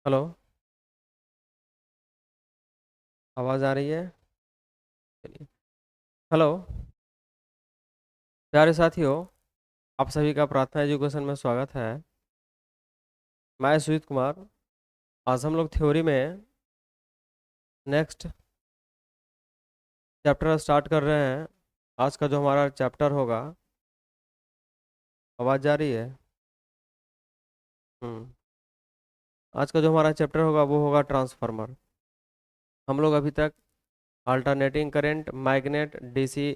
Hello. आवाज़ आ रही है? चलिए। हेलो। प्यारे साथियों, आप सभी का प्रार्थना एजुकेशन में स्वागत है। मैं सुजीत कुमार। आज हम लोग थ्योरी में नेक्स्ट चैप्टर स्टार्ट कर रहे हैं। आज का जो हमारा चैप्टर होगा, आवाज़ जा रही है? हम्म। आज का जो हमारा चैप्टर होगा वो होगा ट्रांसफार्मर। हम लोग अभी तक alternating current, magnet, DC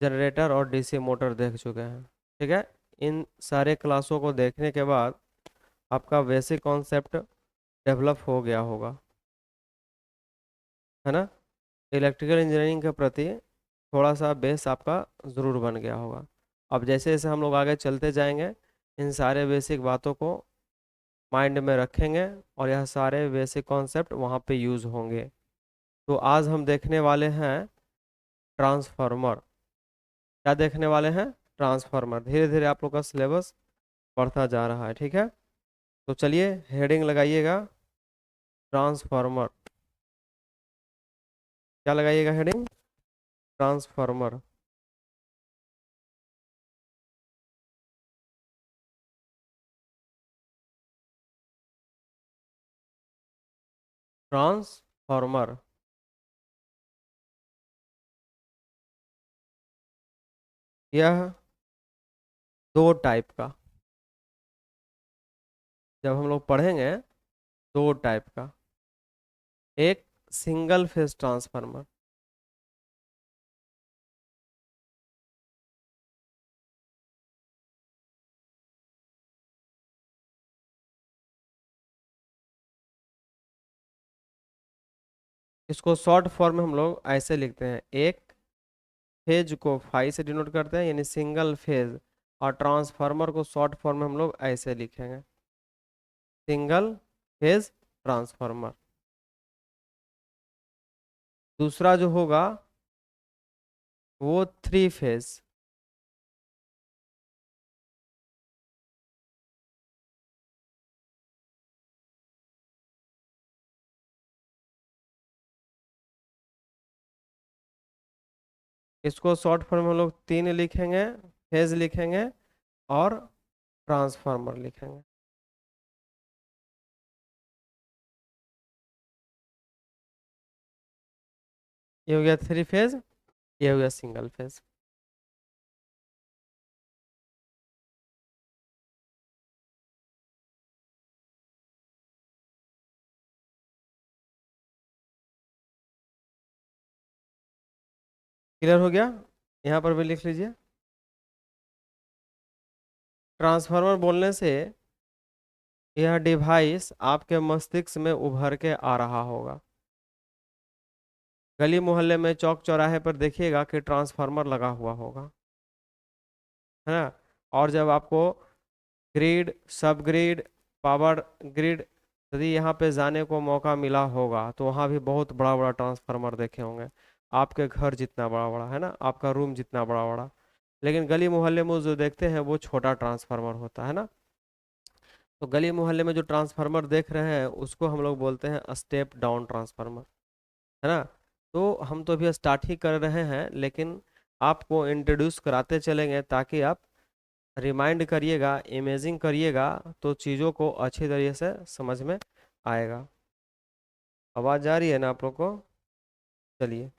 generator और डीसी मोटर देख चुके हैं। ठीक है। इन सारे क्लासों को देखने के बाद आपका बेसिक कॉन्सेप्ट डेवलप हो गया होगा, है ना? इलेक्ट्रिकल इंजीनियरिंग के प्रति थोड़ा सा बेस आपका ज़रूर बन गया होगा। अब जैसे जैसे हम लोग आगे चलते जाएंगे, इन सारे बेसिक बातों को माइंड में रखेंगे और यह सारे बेसिक कॉन्सेप्ट वहाँ पे यूज़ होंगे। तो आज हम देखने वाले हैं ट्रांसफार्मर। क्या देखने वाले हैं? ट्रांसफार्मर। धीरे धीरे आप लोग का सिलेबस बढ़ता जा रहा है, ठीक है? तो चलिए हेडिंग लगाइएगा, ट्रांसफार्मर। क्या लगाइएगा हेडिंग? ट्रांसफार्मर। ट्रांसफार्मर यह दो टाइप का, जब हम लोग पढ़ेंगे, दो टाइप का। एक सिंगल फेज ट्रांसफार्मर। इसको शॉर्ट फॉर्म में हम लोग ऐसे लिखते हैं, एक फेज को फाई से डिनोट करते हैं, यानी सिंगल फेज। और ट्रांसफार्मर को शॉर्ट फॉर्म में हम लोग ऐसे लिखेंगे, सिंगल फेज ट्रांसफार्मर। दूसरा जो होगा वो थ्री फेज। इसको शॉर्ट फॉर्म में हम लोग तीन लिखेंगे, फेज लिखेंगे और ट्रांसफार्मर लिखेंगे। ये हो गया थ्री फेज, ये हो गया सिंगल फेज। क्लियर हो गया? यहाँ पर भी लिख लीजिए। ट्रांसफार्मर बोलने से यह डिवाइस आपके मस्तिष्क में उभर के आ रहा होगा। गली मोहल्ले में, चौक चौराहे पर देखिएगा कि ट्रांसफार्मर लगा हुआ होगा, है ना? और जब आपको ग्रिड, सब ग्रिड, पावर ग्रिड, यदि यहाँ पे जाने को मौका मिला होगा तो वहाँ भी बहुत बड़ा बड़ा ट्रांसफार्मर देखे होंगे। आपके घर जितना बड़ा बड़ा, है ना? आपका रूम जितना बड़ा बड़ा। लेकिन गली मोहल्ले में जो देखते हैं वो छोटा ट्रांसफार्मर होता है ना। तो गली मोहल्ले में जो ट्रांसफार्मर देख रहे हैं उसको हम लोग बोलते हैं स्टेप डाउन ट्रांसफार्मर, है ना? तो हम तो अभी स्टार्ट ही कर रहे हैं, लेकिन आपको इंट्रोड्यूस कराते चलेंगे ताकि आप रिमाइंड करिएगा, इमेजिंग करिएगा, तो चीज़ों को अच्छी तरीके से समझ में आएगा। आवाज़ आ रही है ना आप लोग को? चलिए।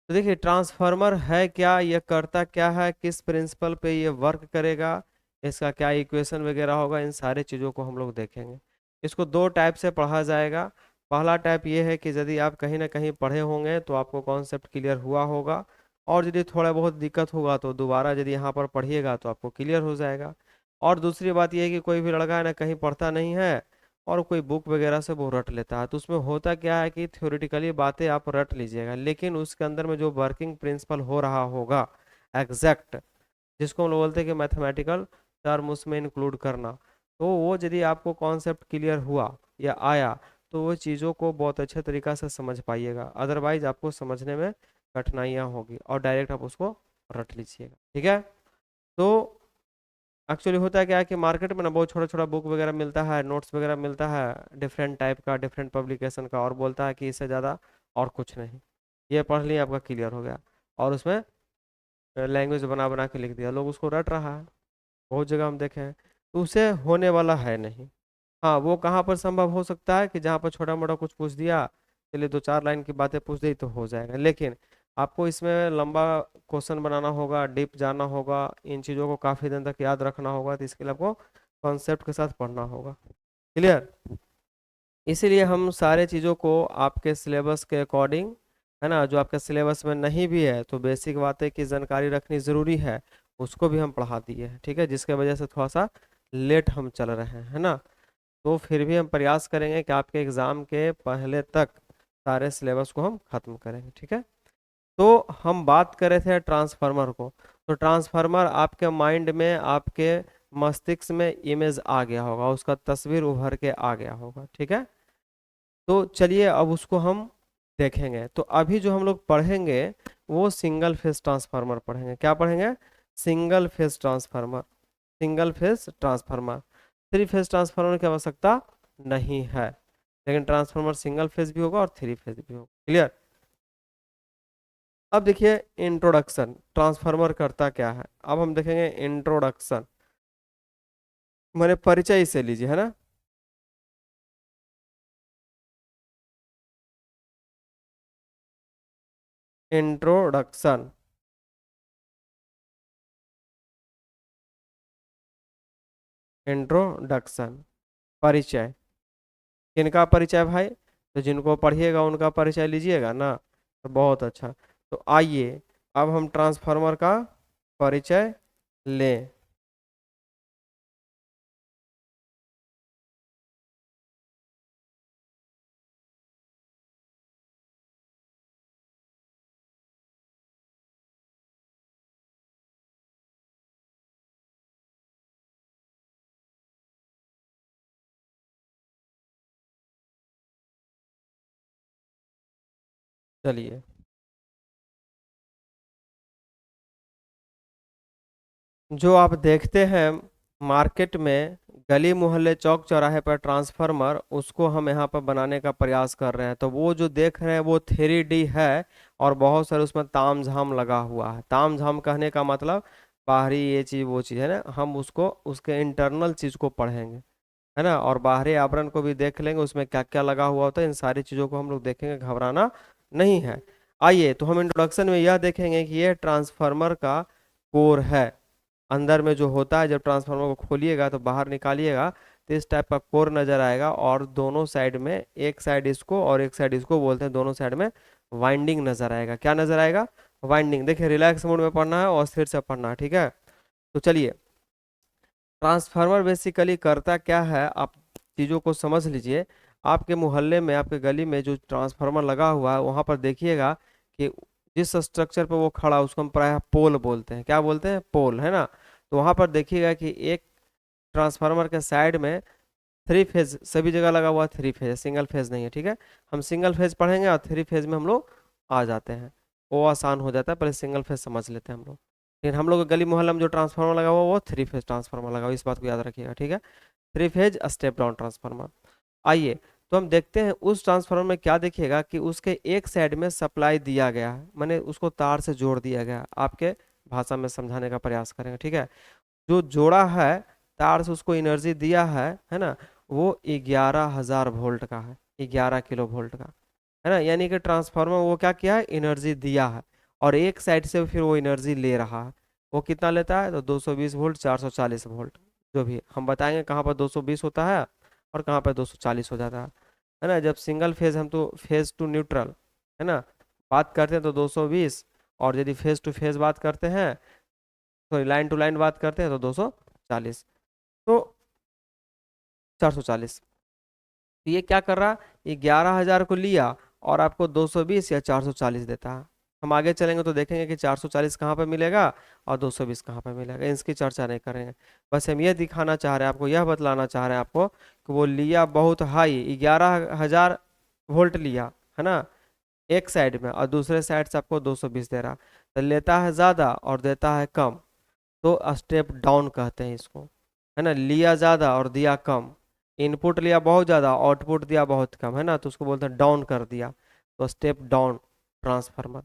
तो देखिए, ट्रांसफार्मर है क्या, ये करता क्या है, किस प्रिंसिपल पे ये वर्क करेगा, इसका क्या इक्वेशन वगैरह होगा, इन सारे चीज़ों को हम लोग देखेंगे। इसको दो टाइप से पढ़ा जाएगा। पहला टाइप ये है कि यदि आप कहीं ना कहीं पढ़े होंगे तो आपको कॉन्सेप्ट क्लियर हुआ होगा, और यदि थोड़ा बहुत दिक्कत होगा तो दोबारा यदि यहाँ पर पढ़िएगा तो आपको क्लियर हो जाएगा। और दूसरी बात यह है कि कोई भी लड़का है ना, कहीं पढ़ता नहीं है और कोई बुक वगैरह से वो रट लेता है, तो उसमें होता क्या है कि थ्योरेटिकली बातें आप रट लीजिएगा, लेकिन उसके अंदर में जो वर्किंग प्रिंसिपल हो रहा होगा एग्जैक्ट, जिसको हम लोग बोलते हैं कि मैथमेटिकल टर्म उसमें इंक्लूड करना, तो वो यदि आपको कॉन्सेप्ट क्लियर हुआ या आया तो वो चीज़ों को बहुत अच्छे तरीक़ा से समझ पाइएगा। अदरवाइज आपको समझने में कठिनाइयाँ होगी और डायरेक्ट आप उसको रट लीजिएगा, ठीक है? तो एक्चुअली होता है क्या है कि मार्केट में ना बहुत छोटा छोटा बुक वगैरह मिलता है, नोट्स वगैरह मिलता है डिफरेंट टाइप का, डिफरेंट पब्लिकेशन का, और बोलता है कि इससे ज़्यादा और कुछ नहीं, ये पढ़ लिया आपका क्लियर हो गया। और उसमें लैंग्वेज बना बना के लिख दिया, लोग उसको रट रहा है, बहुत जगह हम देखे हैं। तो उसे होने वाला है नहीं। हाँ, वो कहाँ पर संभव हो सकता है कि जहाँ पर छोटा मोटा कुछ पूछ दिया, चलिए दो चार लाइन की बातें पूछ दी तो हो जाएगा, लेकिन आपको इसमें लंबा क्वेश्चन बनाना होगा, डीप जाना होगा, इन चीज़ों को काफ़ी दिन तक याद रखना होगा, तो इसके लिए आपको कॉन्सेप्ट के साथ पढ़ना होगा। क्लियर? इसीलिए हम सारे चीज़ों को आपके सिलेबस के अकॉर्डिंग, है ना, जो आपके सिलेबस में नहीं भी है तो बेसिक बातें की जानकारी रखनी ज़रूरी है, उसको भी हम पढ़ा दिए हैं, ठीक है, जिसके वजह से थोड़ा सा लेट हम चल रहे हैं, है ना। तो फिर भी हम प्रयास करेंगे कि आपके एग्ज़ाम के पहले तक सारे सिलेबस को हम खत्म करेंगे, ठीक है। तो हम बात कर रहे थे ट्रांसफार्मर को। तो ट्रांसफार्मर आपके माइंड में, आपके मस्तिष्क में इमेज आ गया होगा, उसका तस्वीर उभर के आ गया होगा, ठीक है। तो चलिए अब उसको हम देखेंगे। तो अभी जो हम लोग पढ़ेंगे वो सिंगल फेज ट्रांसफार्मर पढ़ेंगे। क्या पढ़ेंगे? Single phase transformer. Single phase transformer, three phase transformer की आवश्यकता नहीं है, लेकिन ट्रांसफार्मर सिंगल फेज भी होगा और थ्री फेज भी होगा। क्लियर? अब देखिए इंट्रोडक्शन, ट्रांसफार्मर करता क्या है, अब हम देखेंगे इंट्रोडक्शन, मैंने परिचय से लीजिए, है ना। इंट्रोडक्शन, इंट्रोडक्शन, परिचय। किनका परिचय भाई? तो जिनको पढ़िएगा उनका परिचय लीजिएगा ना, तो बहुत अच्छा। तो आइए अब हम ट्रांसफार्मर का परिचय लें। चलिए, जो आप देखते हैं मार्केट में, गली मोहल्ले चौक चौराहे पर ट्रांसफार्मर, उसको हम यहाँ पर बनाने का प्रयास कर रहे हैं। तो वो जो देख रहे हैं वो 3D है, और बहुत सारे उसमें ताम झाम लगा हुआ है। ताम झाम कहने का मतलब बाहरी ये चीज़ वो चीज़ है ना, हम उसको उसके इंटरनल चीज़ को पढ़ेंगे, है ना, और बाहरी आवरण को भी देख लेंगे, उसमें क्या क्या लगा हुआ होता है, इन सारी चीज़ों को हम लोग देखेंगे, घबराना नहीं है। आइए, तो हम इंट्रोडक्शन में यह देखेंगे कि यह ट्रांसफार्मर का कोर है। अंदर में जो होता है, जब ट्रांसफार्मर को खोलिएगा तो बाहर निकालिएगा तो इस टाइप का कोर नजर आएगा, और दोनों साइड में, एक साइड इसको और एक साइड इसको बोलते हैं, दोनों साइड में वाइंडिंग नजर आएगा। क्या नजर आएगा? वाइंडिंग। देखिए रिलैक्स मोड में पढ़ना है और स्थिर से पढ़ना है, ठीक है। तो चलिए, ट्रांसफार्मर बेसिकली करता क्या है, आप चीज़ों को समझ लीजिए। आपके मोहल्ले में, आपके गली में जो ट्रांसफार्मर लगा हुआ है, वहाँ पर देखिएगा कि जिस स्ट्रक्चर पर वो खड़ा, उसको हम प्रायः पोल बोलते हैं। क्या बोलते हैं? पोल, है ना। तो वहाँ पर देखिएगा कि एक ट्रांसफार्मर के साइड में थ्री फेज, सभी जगह लगा हुआ थ्री फेज, सिंगल फेज नहीं है, ठीक है। हम सिंगल फेज पढ़ेंगे और थ्री फेज में हम लोग आ जाते हैं, वो आसान हो जाता है। पहले सिंगल फेज समझ लेते हैं हम लोग। लेकिन हम लोग के गली मोहल्ला में जो ट्रांसफार्मर लगा हुआ है वो थ्री फेज ट्रांसफार्मर लगा हुआ है, इस बात को याद रखिएगा, ठीक है। Three phase step down transformer. आइए, तो हम देखते हैं उस ट्रांसफार्मर में क्या देखिएगा कि उसके एक साइड में सप्लाई दिया गया है, मैंने उसको तार से जोड़ दिया गया है। आपके भाषा में समझाने का प्रयास करेंगे, ठीक है। जो जोड़ा है तार से, उसको एनर्जी दिया है ना, वो 11,000 वोल्ट का है, 11 किलो वोल्ट का, है ना। यानी कि ट्रांसफार्मर वो क्या किया है, एनर्जी दिया है, और एक साइड से फिर वो एनर्जी ले रहा है। वो कितना लेता है? तो 220 वोल्ट, 440 वोल्ट, जो भी हम बताएंगे कहाँ पर 220 होता है और कहाँ पर 240 हो जाता है ना। जब सिंगल फेज, हम तो फेज टू न्यूट्रल, है ना, बात करते हैं तो 220, और यदि फेज टू फेज बात करते हैं, सॉरी लाइन टू लाइन बात करते हैं तो 240, तो 440। तो ये क्या कर रहा, ये 11,000 को लिया और आपको 220 या 440 देता है। हम आगे चलेंगे तो देखेंगे कि 440 कहाँ पे मिलेगा और 220 कहाँ पे मिलेगा, इसकी चर्चा नहीं करेंगे। बस हम ये दिखाना चाह रहे हैं आपको, यह बतलाना चाह रहे हैं आपको कि वो लिया बहुत हाई, 11,000 वोल्ट लिया, है ना, एक साइड में, और दूसरे साइड से आपको 220 दे रहा। तो लेता है ज़्यादा और देता है कम। तो स्टेप डाउन कहते हैं इसको, है ना। लिया ज़्यादा और दिया कम, इनपुट लिया बहुत ज़्यादा, आउटपुट दिया बहुत कम, है ना, तो उसको बोलते हैं डाउन कर दिया, तो स्टेप डाउन ट्रांसफार्मर।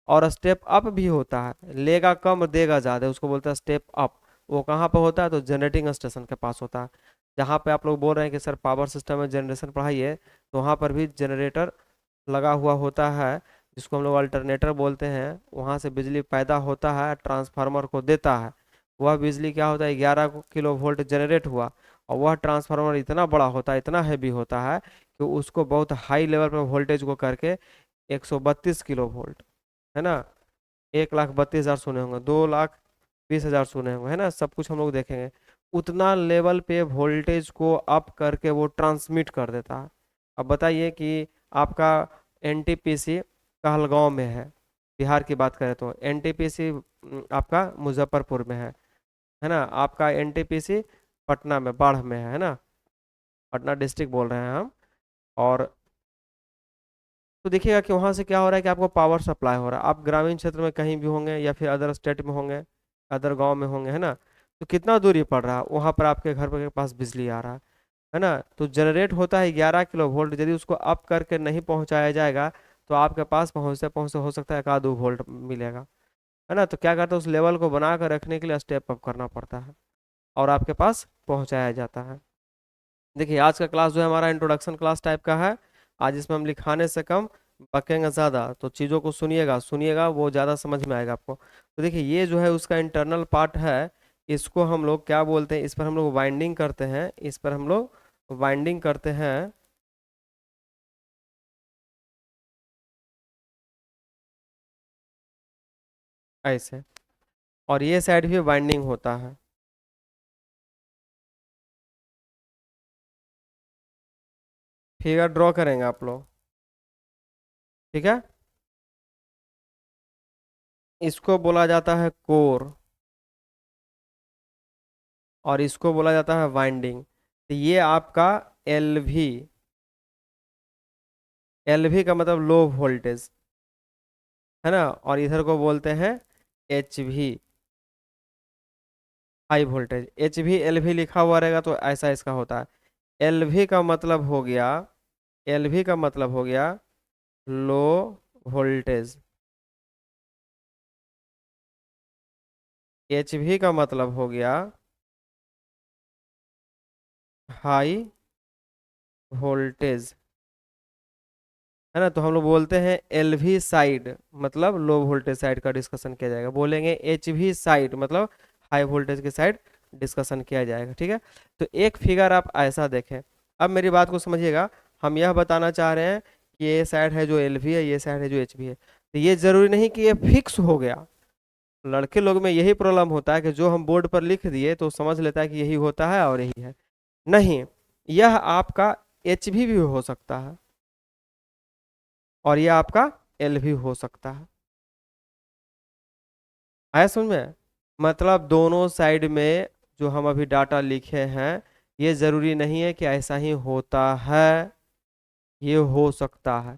और स्टेप अप भी होता है, लेगा कम देगा ज़्यादा, उसको बोलते हैं स्टेप अप। वो कहाँ पर होता है, तो जनरेटिंग स्टेशन के पास होता है। जहाँ पे आप लोग बोल रहे हैं कि सर पावर सिस्टम में जनरेशन पढ़ाइए, तो वहाँ पर भी जनरेटर लगा हुआ होता है, जिसको हम लोग अल्टरनेटर बोलते हैं। वहाँ से बिजली पैदा होता है, ट्रांसफार्मर को देता है। वह बिजली क्या होता है, 11 किलो वोल्ट जनरेट हुआ, और वह ट्रांसफार्मर इतना बड़ा होता है, इतना हैवी होता है कि उसको बहुत हाई लेवल पर वोल्टेज को करके 132 किलो वोल्ट, है ना, 1,32,000 सुने होंगे, 2,20,000 सुने होंगे, है ना, सब कुछ हम लोग देखेंगे। उतना लेवल पे वोल्टेज को अप करके वो ट्रांसमिट कर देता है। अब बताइए कि आपका एनटीपीसी कहलगांव में है, बिहार की बात करें तो एनटीपीसी आपका मुजफ्फरपुर में है ना, आपका एनटीपीसी पटना में, बाढ़ में है ना, पटना डिस्ट्रिक्ट बोल रहे हैं हम। और तो देखिएगा कि वहाँ से क्या हो रहा है कि आपको पावर सप्लाई हो रहा है। आप ग्रामीण क्षेत्र में कहीं भी होंगे या फिर अदर स्टेट में होंगे, अदर गांव में होंगे, है ना, तो कितना दूरी पड़ रहा है, वहाँ पर आपके घर के पास बिजली आ रहा है ना। तो जनरेट होता है 11 किलो वोल्ट, यदि उसको अप करके नहीं पहुँचाया जाएगा, तो आपके पास पहुँचते पहुँचते हो सकता है 1 आध 2 वोल्ट मिलेगा, है ना। तो क्या करते हैं, उस लेवल को बना कर रखने के लिए स्टेप अप करना पड़ता है, और आपके पास पहुँचाया जाता है। देखिए आज का क्लास जो है हमारा इंट्रोडक्शन क्लास टाइप का है। आज इसमें हम लिखाने से कम बकेंगे ज़्यादा, तो चीज़ों को सुनिएगा सुनिएगा, वो ज़्यादा समझ में आएगा आपको। तो देखिए ये जो है उसका इंटरनल पार्ट है, इसको हम लोग क्या बोलते हैं, इस पर हम लोग वाइंडिंग करते हैं, इस पर हम लोग वाइंडिंग करते हैं ऐसे, और ये साइड भी वाइंडिंग होता है। फिगर ड्रॉ करेंगे आप लोग, ठीक है। इसको बोला जाता है कोर, और इसको बोला जाता है वाइंडिंग। तो ये आपका एल वी, एल वी का मतलब लो वोल्टेज, है ना, और इधर को बोलते हैं H we, high voltage. H V L V लिखा हुआ रहेगा तो ऐसा इसका होता है। एल वी का मतलब हो गया, एल वी का मतलब हो गया लो वोल्टेज, एच वी का मतलब हो गया हाई वोल्टेज, है ना। तो हम लोग बोलते हैं एल वी साइड मतलब लो वोल्टेज साइड का डिस्कशन किया जाएगा, बोलेंगे एच वी साइड मतलब हाई वोल्टेज की साइड डिस्कशन किया जाएगा, ठीक है। तो एक फिगर आप ऐसा देखें, अब मेरी बात को समझिएगा। हम यह बताना चाह रहे हैं कि ये साइड है जो एल वी है, ये साइड है जो एच वी है, तो ये जरूरी नहीं कि ये फिक्स हो गया। लड़के लोग में यही प्रॉब्लम होता है कि जो हम बोर्ड पर लिख दिए तो समझ लेता है कि यही होता है और यही है, नहीं, यह आपका एच भी हो सकता है, और यह आपका एल भी हो सकता है। आया समझ में, मतलब दोनों साइड में जो हम अभी डाटा लिखे हैं, ये जरूरी नहीं है कि ऐसा ही होता है, ये हो सकता है।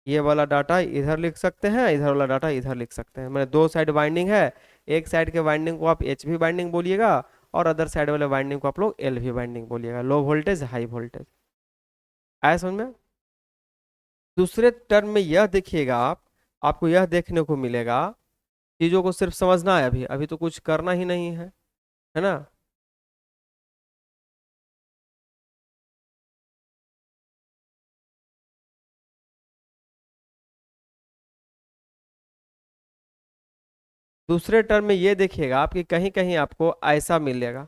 ये वाला डाटा इधर लिख सकते हैं, इधर वाला डाटा इधर लिख सकते हैं, मतलब दो साइड बाइंडिंग है। एक साइड के बाइंडिंग को आप एच भी बाइंडिंग बोलिएगा, और अदर साइड वाले बाइंडिंग को आप लोग एल भी बाइंडिंग बोलिएगा, लो वोल्टेज हाई वोल्टेज। आया समझ में। दूसरे टर्म में यह देखिएगा आप, आपको यह देखने को मिलेगा, चीजों को सिर्फ समझना है, अभी अभी तो कुछ करना ही नहीं है ना। दूसरे टर्म में ये देखिएगा आप कि कहीं कहीं आपको ऐसा मिलेगा,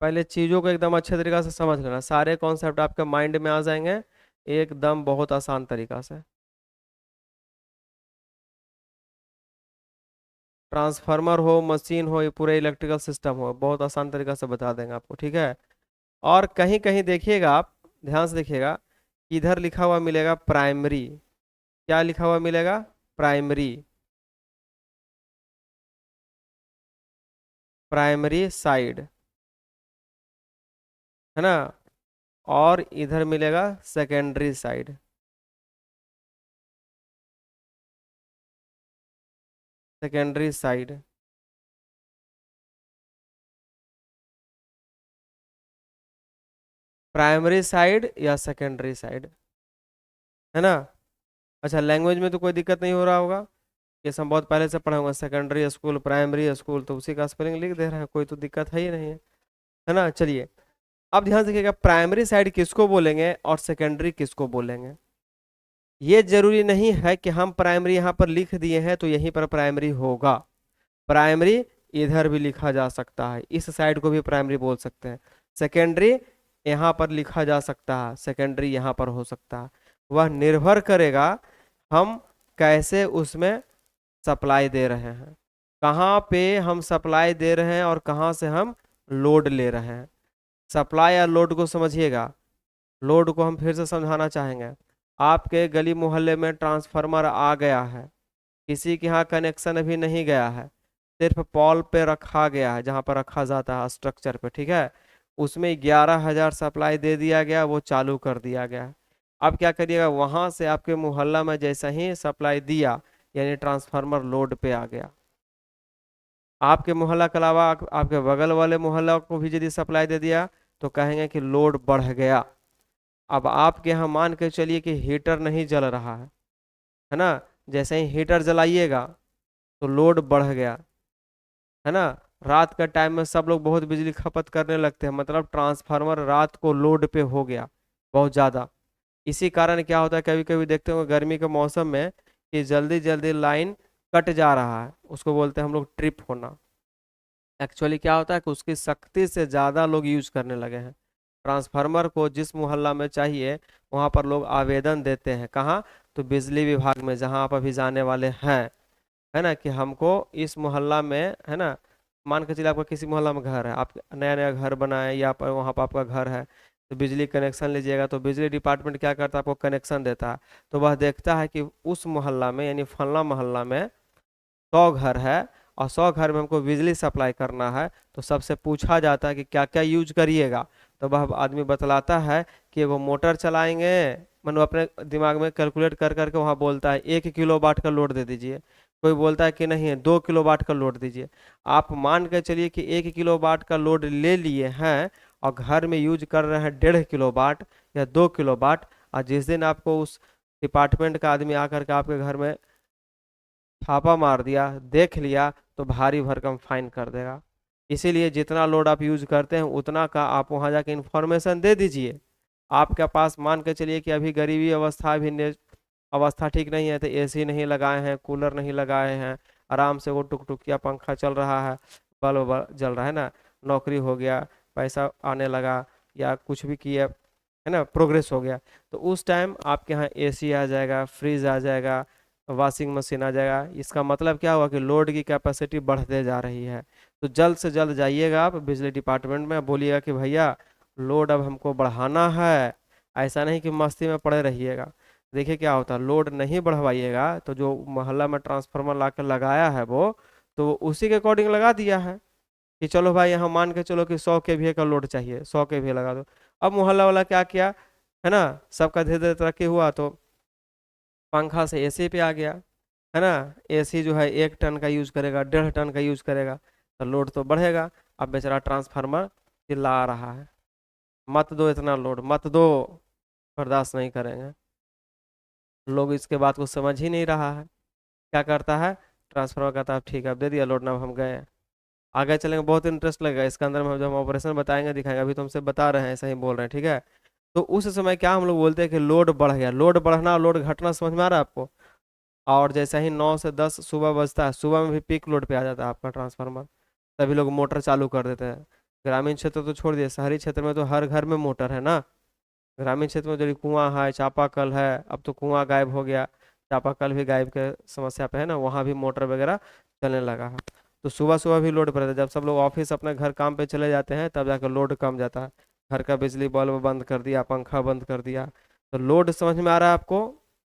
पहले चीजों को एकदम अच्छे तरीके से समझ लेना, सारे कॉन्सेप्ट आपके माइंड में आ जाएंगे एकदम बहुत आसान तरीका से। ट्रांसफार्मर हो, मशीन हो, ये पूरे इलेक्ट्रिकल सिस्टम हो, बहुत आसान तरीका से बता देंगे आपको, ठीक है। और कहीं कहीं देखिएगा आप, ध्यान से देखिएगा, इधर लिखा हुआ मिलेगा प्राइमरी, क्या लिखा हुआ मिलेगा, प्राइमरी, प्राइमरी साइड, है ना, और इधर मिलेगा secondary side. Secondary side, primary side या सेकेंडरी साइड, है ना। अच्छा, लैंग्वेज में तो कोई दिक्कत नहीं हो रहा होगा, ये सब बहुत पहले से पढ़ा होगा, सेकेंडरी स्कूल प्राइमरी स्कूल तो उसी का स्पेलिंग लिख दे रहे हैं, कोई तो दिक्कत है ही नहीं है ना। चलिए, अब ध्यान से देखिएगा, प्राइमरी साइड किसको बोलेंगे और सेकेंडरी किसको बोलेंगे। ये जरूरी नहीं है कि हम प्राइमरी यहाँ पर लिख दिए हैं तो यहीं पर प्राइमरी होगा। प्राइमरी इधर भी लिखा जा सकता है, इस साइड को भी प्राइमरी बोल सकते हैं। सेकेंडरी यहाँ पर लिखा जा सकता है, सेकेंडरी यहाँ पर हो सकता है। वह निर्भर करेगा हम कैसे उसमें सप्लाई दे रहे हैं, कहाँ पे हम सप्लाई दे रहे हैं और कहाँ से हम लोड ले रहे हैं। सप्लाई या लोड को समझिएगा, लोड को हम फिर से समझाना चाहेंगे। आपके गली मोहल्ले में ट्रांसफार्मर आ गया है, किसी के यहाँ कनेक्शन अभी नहीं गया है, सिर्फ पॉल पे रखा गया है, जहाँ पर रखा जाता है स्ट्रक्चर पे, ठीक है। उसमें 11,000 सप्लाई दे दिया गया, वो चालू कर दिया गया। अब क्या करिएगा, वहां से आपके मोहल्ला में जैसा ही सप्लाई दिया, यानी ट्रांसफार्मर लोड पे आ गया। आपके मोहल्ला के अलावा आपके बगल वाले मोहल्ला को भी यदि सप्लाई दे दिया तो कहेंगे कि लोड बढ़ गया। अब आपके यहाँ मान के चलिए कि हीटर नहीं जल रहा है ना। जैसे ही हीटर जलाइएगा तो लोड बढ़ गया, है ना। रात का टाइम में सब लोग बहुत बिजली खपत करने लगते हैं, मतलब ट्रांसफार्मर रात को लोड पे हो गया बहुत ज़्यादा। इसी कारण क्या होता है, कभी कभी देखते हो गर्मी के मौसम में कि जल्दी जल्दी लाइन कट जा रहा है, उसको बोलते हैं हम लोग ट्रिप होना। एक्चुअली क्या होता है कि उसकी सख्ती से ज़्यादा लोग यूज करने लगे हैं। ट्रांसफार्मर को जिस मोहल्ला में चाहिए वहाँ पर लोग आवेदन देते हैं, कहाँ, तो बिजली विभाग में, जहाँ आप अभी जाने वाले हैं, है ना, कि हमको इस मोहल्ला में, है ना, मान के चलिए आपका किसी मोहल्ला में घर है, आप नया नया घर बनाए या पर वहाँ पर आपका घर है, तो बिजली कनेक्शन लीजिएगा तो बिजली डिपार्टमेंट क्या करता है, आपको कनेक्शन देता है। तो वह देखता है कि उस मोहल्ला में, यानी फलना मोहल्ला में 100 घर है और 100 घर में हमको बिजली सप्लाई करना है, तो सबसे पूछा जाता है कि क्या क्या यूज करिएगा। तो वह आदमी बतलाता है कि वो मोटर चलाएंगे, मतलब अपने दिमाग में कैलकुलेट कर करके वहाँ बोलता है 1 किलो वाट का लोड दे दीजिए, कोई बोलता है कि नहीं 2 किलो वाट का लोड दीजिए। आप मान के चलिए कि 1 किलो वाट का लोड ले लिए हैं और घर में यूज कर रहे हैं 1.5 किलो वाट या 2 किलो वाट, और जिस दिन आपको उस डिपार्टमेंट का आदमी आकर के आपके घर में छापा मार दिया, देख लिया, तो भारी भरकम फाइन कर देगा। इसीलिए जितना लोड आप यूज करते हैं उतना का आप वहां जाके इंफॉर्मेशन दे दीजिए। आपके पास मान के चलिए कि अभी गरीबी अवस्था, अभी अवस्था ठीक नहीं है, तो एसी नहीं लगाए हैं, कूलर नहीं लगाए हैं, आराम से वो टुकटुकिया पंखा चल रहा है, बल्ब जल रहा है ना, नौकरी हो गया, पैसा आने लगा, या कुछ भी किया, है ना, प्रोग्रेस हो गया, तो उस टाइम आपके यहाँ एसी आ जाएगा, फ्रिज आ जाएगा, वॉशिंग मशीन आ जाएगा। इसका मतलब क्या हुआ कि लोड की कैपेसिटी बढ़ते जा रही है। तो जल्द से जल्द जाइएगा आप बिजली डिपार्टमेंट में, बोलिएगा कि भैया लोड अब हमको बढ़ाना है। ऐसा नहीं कि मस्ती में पड़े रहिएगा। देखिए क्या होता है, लोड नहीं बढ़वाइएगा तो जो मोहल्ला में ट्रांसफार्मर ला कर लगाया है वो, तो उसी के अकॉर्डिंग लगा दिया है कि चलो भाई यहाँ मान के चलो कि 100 kVA का लोड चाहिए, 100 kVA लगा दो। अब मोहल्ला वाला क्या किया, है ना, सबका धीरे धीरे तरक्की हुआ तो पंखा से एसी पे आ गया, है ना। एसी जो है 1 टन का यूज करेगा, 1.5 टन का यूज करेगा, तो लोड तो बढ़ेगा। अब बेचारा ट्रांसफार्मर चिल्ला रहा है, मत दो इतना लोड, मत दो, बर्दाश्त नहीं करेंगे। लोग इसके बात को समझ ही नहीं रहा है। क्या करता है, ट्रांसफार्मर कहता है ठीक है अब दे दिया लोड, ना हम गए। आगे चलेंगे बहुत इंटरेस्ट लगेगा इसके अंदर में, जब हम ऑपरेशन बताएंगे दिखाएंगे, अभी तो हमसे बता रहे हैं, ऐसा ही बोल रहे हैं, ठीक है। तो उस समय क्या हम लोग बोलते हैं कि लोड बढ़ गया, लोड बढ़ना और लोड घटना समझ में आ रहा है आपको। और जैसे ही 9 से 10 सुबह बजता है, सुबह में भी पीक लोड पे आ जाता है आपका ट्रांसफार्मर, तभी लोग मोटर चालू कर देते हैं। ग्रामीण क्षेत्र तो छोड़ दिए, शहरी क्षेत्र में तो हर घर में मोटर है ना। ग्रामीण क्षेत्र में जो कुआं है, चापाकल है, अब तो कुआं गायब हो गया, चापाकल भी गायब के समस्या पे है ना, वहाँ भी मोटर वगैरह चलने लगा है। तो सुबह सुबह भी लोड पड़ता है, जब सब लोग ऑफिस अपने घर काम पे चले जाते हैं तब जाकर लोड कम जाता है। घर का बिजली बल्ब बंद कर दिया, पंखा बंद कर दिया, तो लोड समझ में आ रहा है आपको।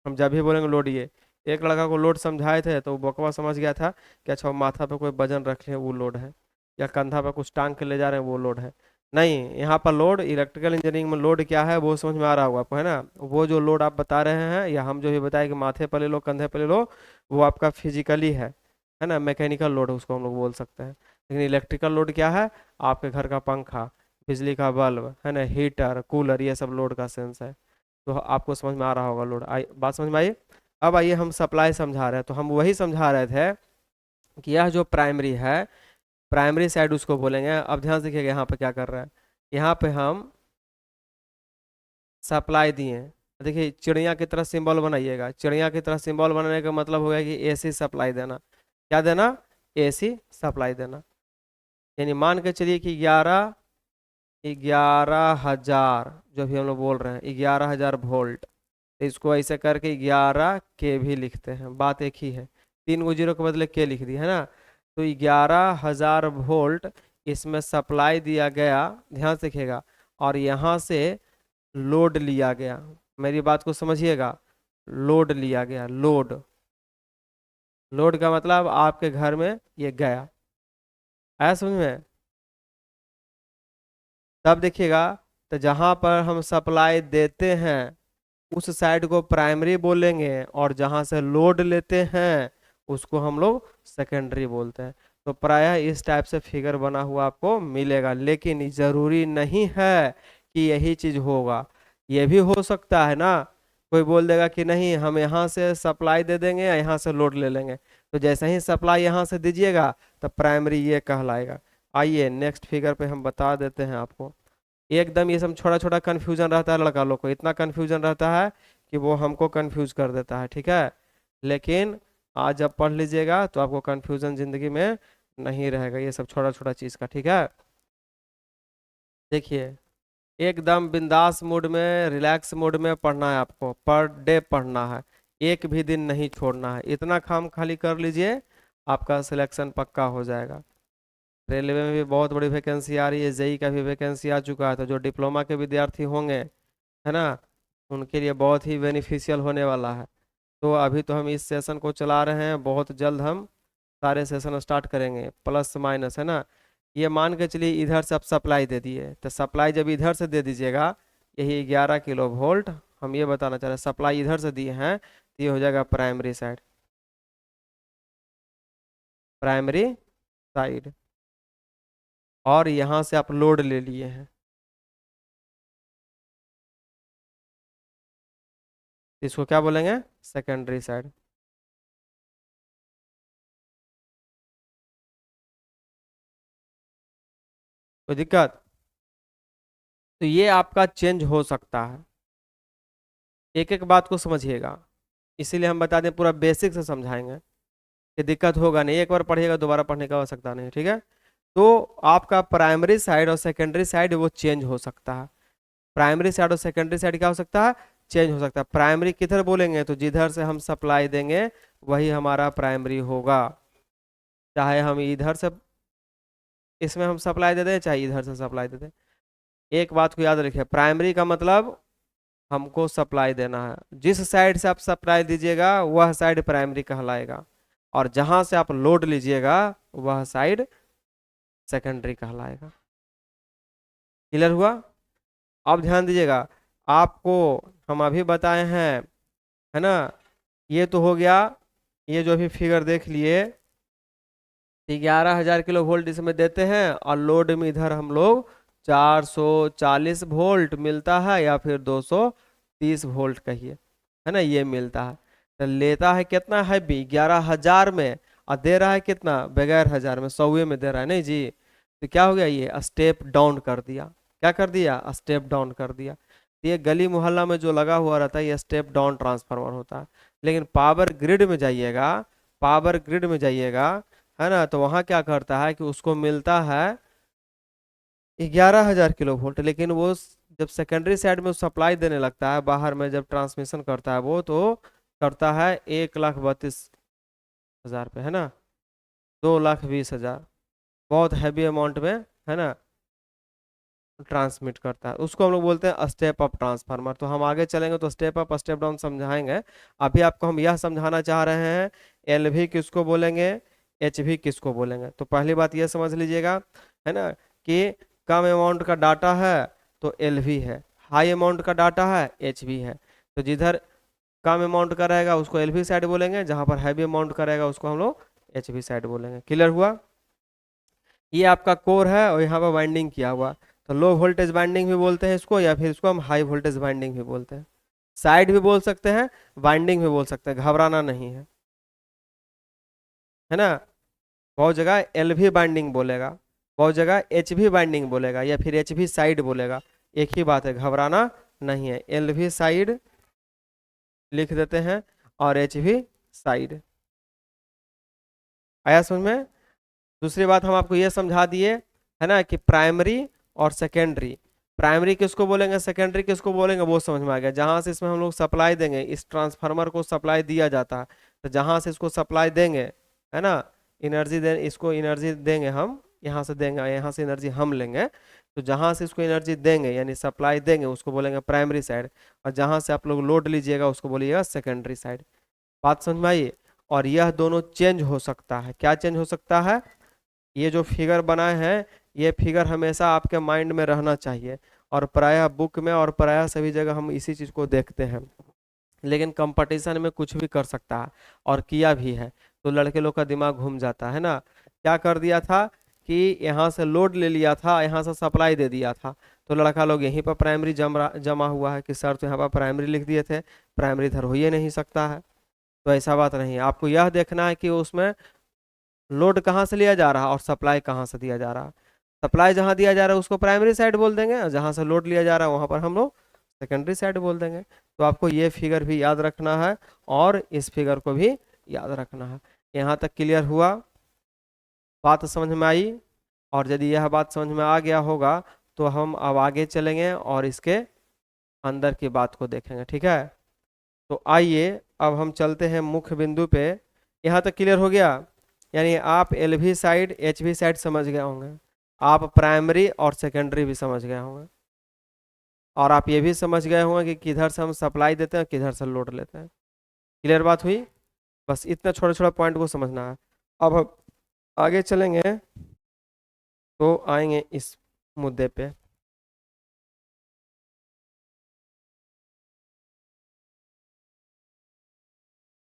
हम जब भी बोलेंगे लोड, ये एक लड़का को लोड समझाए थे तो वो बकवा समझ गया था कि अच्छा वो माथा पे कोई वजन रख ले वो लोड है, या कंधा पे कुछ टांग के ले जा रहे हैं वो लोड है। नहीं, यहाँ पर लोड, इलेक्ट्रिकल इंजीनियरिंग में लोड क्या है वो समझ में आ रहा होगा आपको, है ना। वो जो लोड आप बता रहे हैं या हम जो भी बताए कि माथे पर ले लो, कंधे पर ले लो, वो आपका फिजिकली है। है ना, मैकेनिकल लोड उसको हम लोग बोल सकते हैं। लेकिन इलेक्ट्रिकल लोड क्या है, आपके घर का पंखा, बिजली का बल्ब, है ना, हीटर, कूलर, ये सब लोड का सेंस है। तो आपको समझ में आ रहा होगा लोड, आई बात समझ में आई। अब आइए हम सप्लाई समझा रहे हैं, तो हम वही समझा रहे थे कि यह जो प्राइमरी है, प्राइमरी साइड उसको बोलेंगे। अब ध्यान से देखिएगा यहाँ पे क्या कर रहे हैं, यहाँ पे हम सप्लाई दिए। देखिए चिड़िया की तरह सिंबल बनाइएगा, चिड़िया की तरह सिंबल बनाने का मतलब हो गया कि एसी सप्लाई देना। क्या देना, एसी सप्लाई देना। यानी मान के चलिए कि 11,000 जो भी हम लोग बोल रहे हैं 11,000 वोल्ट, तो इसको ऐसे करके 11 के भी लिखते हैं, बात एक ही है, 3 जीरो के बदले के लिख दी है ना। तो 11,000 वोल्ट इसमें सप्लाई दिया गया, ध्यान से देखिएगा, और यहाँ से लोड लिया गया। मेरी बात को समझिएगा, लोड लिया गया, लोड, लोड का मतलब आपके घर में ये गया, आया समझ में। तब देखिएगा, तो जहां पर हम सप्लाई देते हैं उस साइड को प्राइमरी बोलेंगे, और जहां से लोड लेते हैं उसको हम लोग सेकेंडरी बोलते हैं। तो प्रायः इस टाइप से फिगर बना हुआ आपको मिलेगा, लेकिन जरूरी नहीं है कि यही चीज होगा। ये भी हो सकता है ना, कोई बोल देगा कि नहीं हम यहाँ से सप्लाई दे देंगे या यहाँ से लोड ले लेंगे, तो जैसे ही सप्लाई यहाँ से दीजिएगा तो प्राइमरी ये कहलाएगा। आइए नेक्स्ट फिगर पे हम बता देते हैं आपको। एकदम ये सब छोटा छोटा कन्फ्यूजन रहता है लड़का लोग को, इतना कन्फ्यूजन रहता है कि वो हमको कन्फ्यूज कर देता है, ठीक है। लेकिन आज जब पढ़ लीजिएगा तो आपको कन्फ्यूजन जिंदगी में नहीं रहेगा, ये सब छोटा छोटा चीज का, ठीक है। देखिए एकदम बिंदास मूड में, रिलैक्स मूड में पढ़ना है आपको, पर डे पढ़ना है, एक भी दिन नहीं छोड़ना है, इतना काम खाली कर लीजिए आपका सिलेक्शन पक्का हो जाएगा। रेलवे में भी बहुत बड़ी वैकेंसी आ रही है, जेई का भी वैकेंसी आ चुका है, तो जो डिप्लोमा के विद्यार्थी होंगे, है ना, उनके लिए बहुत ही बेनिफिशियल होने वाला है। तो अभी तो हम इस सेशन को चला रहे हैं, बहुत जल्द हम सारे सेशन स्टार्ट करेंगे, प्लस माइनस, है ना। ये मान के चलिए इधर से आप सप्लाई दे दिए, तो सप्लाई जब इधर से दे दीजिएगा, यही 11 किलो वोल्ट, हम ये बताना चाह रहे हैं सप्लाई इधर से दिए हैं, तो ये हो जाएगा प्राइमरी साइड, प्राइमरी साइड। और यहाँ से आप लोड ले लिए हैं, तो इसको क्या बोलेंगे, सेकेंडरी साइड। कोई दिक्कत, तो ये आपका चेंज हो सकता है, एक एक बात को समझिएगा, इसीलिए हम बता दें पूरा बेसिक से समझाएंगे कि दिक्कत होगा नहीं, एक बार पढ़िएगा दोबारा पढ़ने की आवश्यकता नहीं, ठीक है। तो आपका प्राइमरी साइड और सेकेंडरी साइड वो चेंज हो सकता है, प्राइमरी साइड और सेकेंडरी साइड क्या हो सकता है, चेंज हो सकता है। प्राइमरी किधर बोलेंगे, तो जिधर से हम सप्लाई देंगे वही हमारा प्राइमरी होगा, चाहे हम इधर से इसमें हम सप्लाई दे दें चाहे इधर से सप्लाई दे दें। एक बात को याद रखिए, प्राइमरी का मतलब हमको सप्लाई देना है, जिस साइड से आप सप्लाई दीजिएगा वह साइड प्राइमरी कहलाएगा, और जहां से आप लोड लीजिएगा वह साइड सेकेंडरी कहलाएगा। क्लियर हुआ। अब ध्यान दीजिएगा, आपको हम अभी बताए हैं, है ना, ये तो हो गया, ये जो भी फिगर देख लिए, 11,000 किलो वोल्ट इसमें देते हैं, और लोड में इधर हम लोग 440 वोल्ट मिलता है या फिर 230 वोल्ट कहिए, है ना, ये मिलता है। तो लेता है कितना है भी 11,000 में, और दे रहा है कितना बगैर हजार में, 100 में दे रहा है, नहीं जी। तो क्या हो गया, ये स्टेप डाउन कर दिया, क्या कर दिया, स्टेप डाउन कर दिया। तो ये गली मोहल्ला में जो लगा हुआ रहता है ये स्टेप डाउन ट्रांसफार्मर होता है। लेकिन पावर ग्रिड में जाइएगा, पावर ग्रिड में जाइएगा, है ना, तो वहां क्या करता है कि उसको मिलता है 11,000 किलो वोल्ट, लेकिन वो जब सेकेंडरी साइड में सप्लाई देने लगता है बाहर में, जब ट्रांसमिशन करता है वो, तो करता है 1,32,000 पे, है ना, 2,20,000, बहुत हैवी अमाउंट में, है ना, ट्रांसमिट करता है, उसको हम लोग बोलते हैं स्टेप अप ट्रांसफार्मर। तो हम आगे चलेंगे तो स्टेप अप स्टेप डाउन समझाएंगे। अभी आपको हम यह समझाना चाह रहे हैं एलवी किसको बोलेंगे, एचवी किसको बोलेंगे। तो पहली बात यह समझ लीजिएगा, है ना, कि कम अमाउंट का डाटा है तो एलवी है, हाई अमाउंट का डाटा है एचवी है। तो जिधर कम अमाउंट का रहेगा उसको एलवी साइड बोलेंगे, जहां पर हैवी अमाउंट का रहेगा उसको हम लोग एच वी साइड बोलेंगे। क्लियर हुआ? ये आपका कोर है और यहाँ पर वाइंडिंग किया हुआ, तो लो वोल्टेज वाइंडिंग भी बोलते हैं इसको, या फिर इसको हम हाई वोल्टेज वाइंडिंग भी बोलते हैं। साइड भी बोल सकते हैं, वाइंडिंग भी बोल सकते हैं, घबराना नहीं है ना। बहुत जगह एल भी बाइंडिंग बोलेगा, बहुत जगह एच भी बाइंडिंग बोलेगा, या फिर एच भी साइड बोलेगा। एक ही बात है, घबराना नहीं है। एल भी साइड लिख देते हैं और एच भी साइड। आया समझ में? दूसरी बात हम आपको ये समझा दिए है ना कि प्राइमरी और सेकेंडरी, प्राइमरी किसको बोलेंगे, सेकेंडरी किसको बोलेंगे, वो समझ में आ गया। जहां से इसमें हम लोग सप्लाई देंगे, इस ट्रांसफार्मर को सप्लाई दिया जाता है, तो जहां से इसको सप्लाई देंगे है ना, एनर्जी दे, इसको एनर्जी देंगे हम, यहाँ से देंगे, यहाँ से एनर्जी हम लेंगे, तो जहां से इसको एनर्जी देंगे यानी सप्लाई देंगे उसको बोलेंगे प्राइमरी साइड, और जहां से आप लोग लोड लीजिएगा उसको बोलिएगा सेकेंडरी साइड। बात समझ में आई? और यह दोनों चेंज हो सकता है। क्या चेंज हो सकता है? ये जो फिगर बनाए हैं, ये फिगर हमेशा आपके माइंड में रहना चाहिए, और प्रायः बुक में और प्रायः सभी जगह हम इसी चीज़ को देखते हैं। लेकिन कंपटीशन में कुछ भी कर सकता है, और किया भी है, तो लड़के लोग का दिमाग घूम जाता है ना। क्या कर दिया था कि यहाँ से लोड ले लिया था, यहाँ से सप्लाई दे दिया था, तो लड़का लोग यहीं पर प्राइमरी जमा हुआ है कि सर तो यहाँ पर प्राइमरी लिख दिए थे, प्राइमरी इधर हो ही नहीं सकता है। तो ऐसा बात नहीं है, आपको यह देखना है कि उसमें लोड कहाँ से लिया जा रहा है और सप्लाई कहाँ से दिया जा रहा है। सप्लाई जहाँ दिया जा रहा है उसको प्राइमरी साइड बोल देंगे, और जहाँ से लोड लिया जा रहा है वहाँ पर हम लोग सेकेंडरी साइड बोल देंगे। तो आपको ये फिगर भी याद रखना है और इस फिगर को भी याद रखना है। यहाँ तक क्लियर हुआ? बात समझ में आई? और यदि यह बात समझ में आ गया होगा तो हम अब आगे चलेंगे और इसके अंदर की बात को देखेंगे, ठीक है। तो आइए अब हम चलते हैं मुख्य बिंदु पे। यहाँ तक क्लियर हो गया? यानी आप एल भी साइड एच भी साइड समझ गए होंगे, आप प्राइमरी और सेकेंडरी भी समझ गए होंगे, और आप ये भी समझ गए होंगे कि किधर से हम सप्लाई देते हैं किधर से लोड लेते हैं। क्लियर बात हुई? बस इतना छोटा छोटा पॉइंट को समझना है। अब हम आगे चलेंगे तो आएंगे इस मुद्दे पे।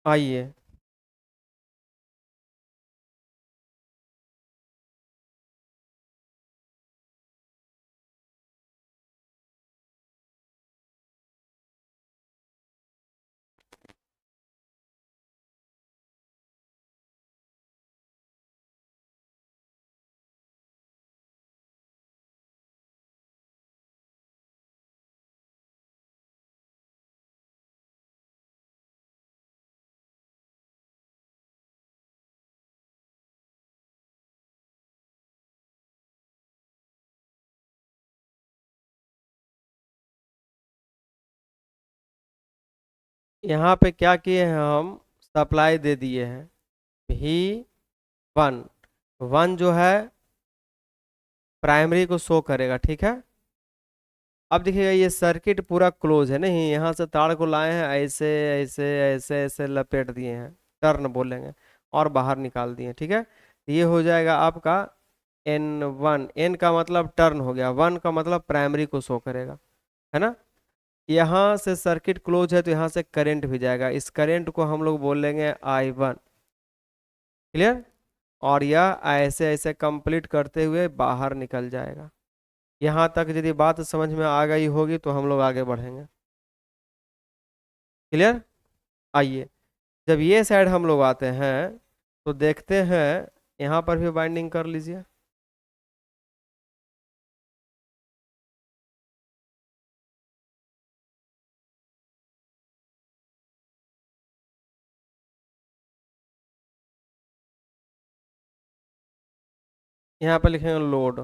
आइए, यहाँ पे क्या किए हैं हम, सप्लाई दे दिए हैं भी वन, वन जो है प्राइमरी को शो करेगा, ठीक है। अब देखिएगा ये सर्किट पूरा क्लोज है, नहीं यहाँ से तार को लाए हैं ऐसे ऐसे ऐसे ऐसे लपेट दिए हैं, टर्न बोलेंगे, और बाहर निकाल दिए, ठीक है। ये हो जाएगा आपका एन वन, एन का मतलब टर्न हो गया, वन का मतलब प्राइमरी को शो करेगा, है ना। यहाँ से सर्किट क्लोज है तो यहाँ से करंट भी जाएगा, इस करंट को हम लोग बोलेंगे आई वन। क्लियर? और यह ऐसे ऐसे कंप्लीट करते हुए बाहर निकल जाएगा। यहाँ तक यदि बात समझ में आ गई होगी तो हम लोग आगे बढ़ेंगे। क्लियर? आइए, जब ये साइड हम लोग आते हैं तो देखते हैं, यहाँ पर भी बाइंडिंग कर लीजिए। यहाँ पर लिखेंगे लोड,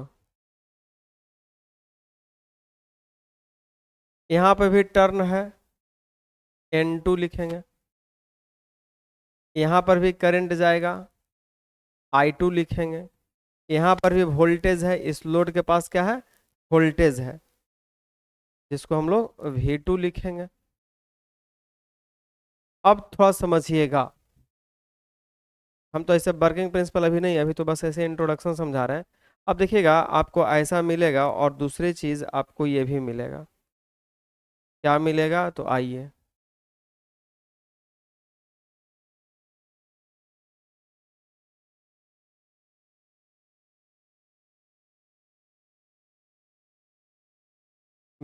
यहाँ पर भी टर्न है, N2 लिखेंगे, यहाँ पर भी करंट जाएगा, I2 लिखेंगे, यहाँ पर भी वोल्टेज है, इस लोड के पास क्या है, वोल्टेज है, जिसको हम लोग V2 लिखेंगे। अब थोड़ा समझिएगा, हम तो ऐसे वर्किंग प्रिंसिपल अभी नहीं, अभी तो बस ऐसे इंट्रोडक्शन समझा रहे हैं। अब देखिएगा आपको ऐसा मिलेगा, और दूसरी चीज आपको ये भी मिलेगा। क्या मिलेगा? तो आइए,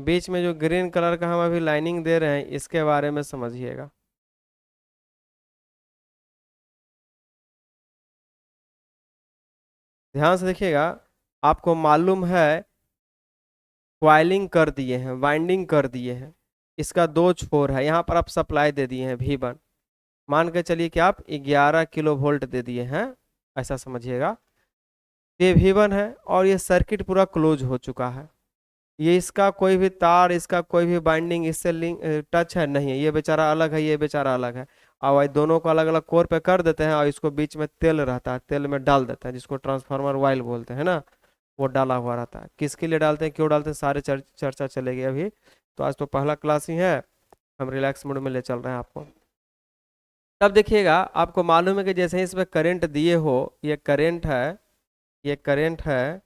बीच में जो ग्रीन कलर का हम अभी लाइनिंग दे रहे हैं इसके बारे में समझिएगा। ध्यान से देखिएगा, आपको मालूम है क्वाइलिंग कर दिए हैं, वाइंडिंग कर दिए हैं, इसका दो छोर है, यहाँ पर आप सप्लाई दे दिए हैं V1, मान के चलिए कि आप 11 किलो वोल्ट दे दिए हैं, ऐसा समझिएगा। ये V1 है और ये सर्किट पूरा क्लोज हो चुका है, ये इसका कोई भी तार, इसका कोई भी बाइंडिंग इससे लिंक टच है नहीं है, ये बेचारा अलग है, ये बेचारा अलग है। और दोनों को अलग अलग कोर पे कर देते हैं और इसको बीच में तेल रहता है, तेल में डाल देते हैं, जिसको ट्रांसफार्मर ऑयल बोलते हैं ना, वो डाला हुआ रहता है। किसके लिए डालते हैं, क्यों डालते हैं, सारे चर्चा चलेगी अभी। तो आज तो पहला क्लास ही है, हम रिलैक्स मोड में ले चल रहे हैं आपको। तब देखिएगा, आपको मालूम है कि जैसे ही इसमें करंट दिए हो, ये करंट है, ये करंट है,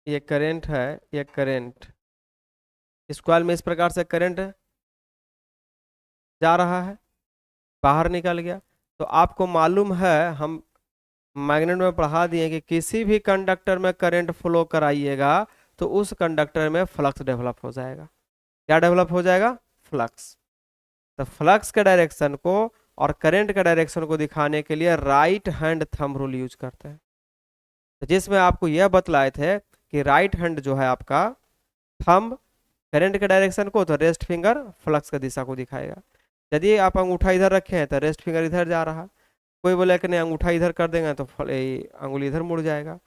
ये करंट है, ये करंट, इस कॉइल में इस प्रकार से करंट जा रहा है, बाहर निकल गया। तो आपको मालूम है, हम मैग्नेट में पढ़ा दिए कि किसी भी कंडक्टर में करंट फ्लो कराइएगा तो उस कंडक्टर में फ्लक्स डेवलप हो जाएगा। क्या डेवलप हो जाएगा, फ्लक्स। तो फ्लक्स के डायरेक्शन को और करंट के डायरेक्शन को दिखाने के लिए right hand thumb rule use करते हैं। तो जिसमें आपको यह बतलाए थे कि राइट हैंड जो है आपका थंब करंट के डायरेक्शन को, तो रेस्ट फिंगर फ्लक्स की दिशा को दिखाएगा। यदि आप अंगूठा इधर रखे हैं तो रेस्ट फिंगर इधर जा रहा है, कोई बोले कि नहीं अंगूठा इधर कर देंगे तो अंगुली इधर मुड़ जाएगा।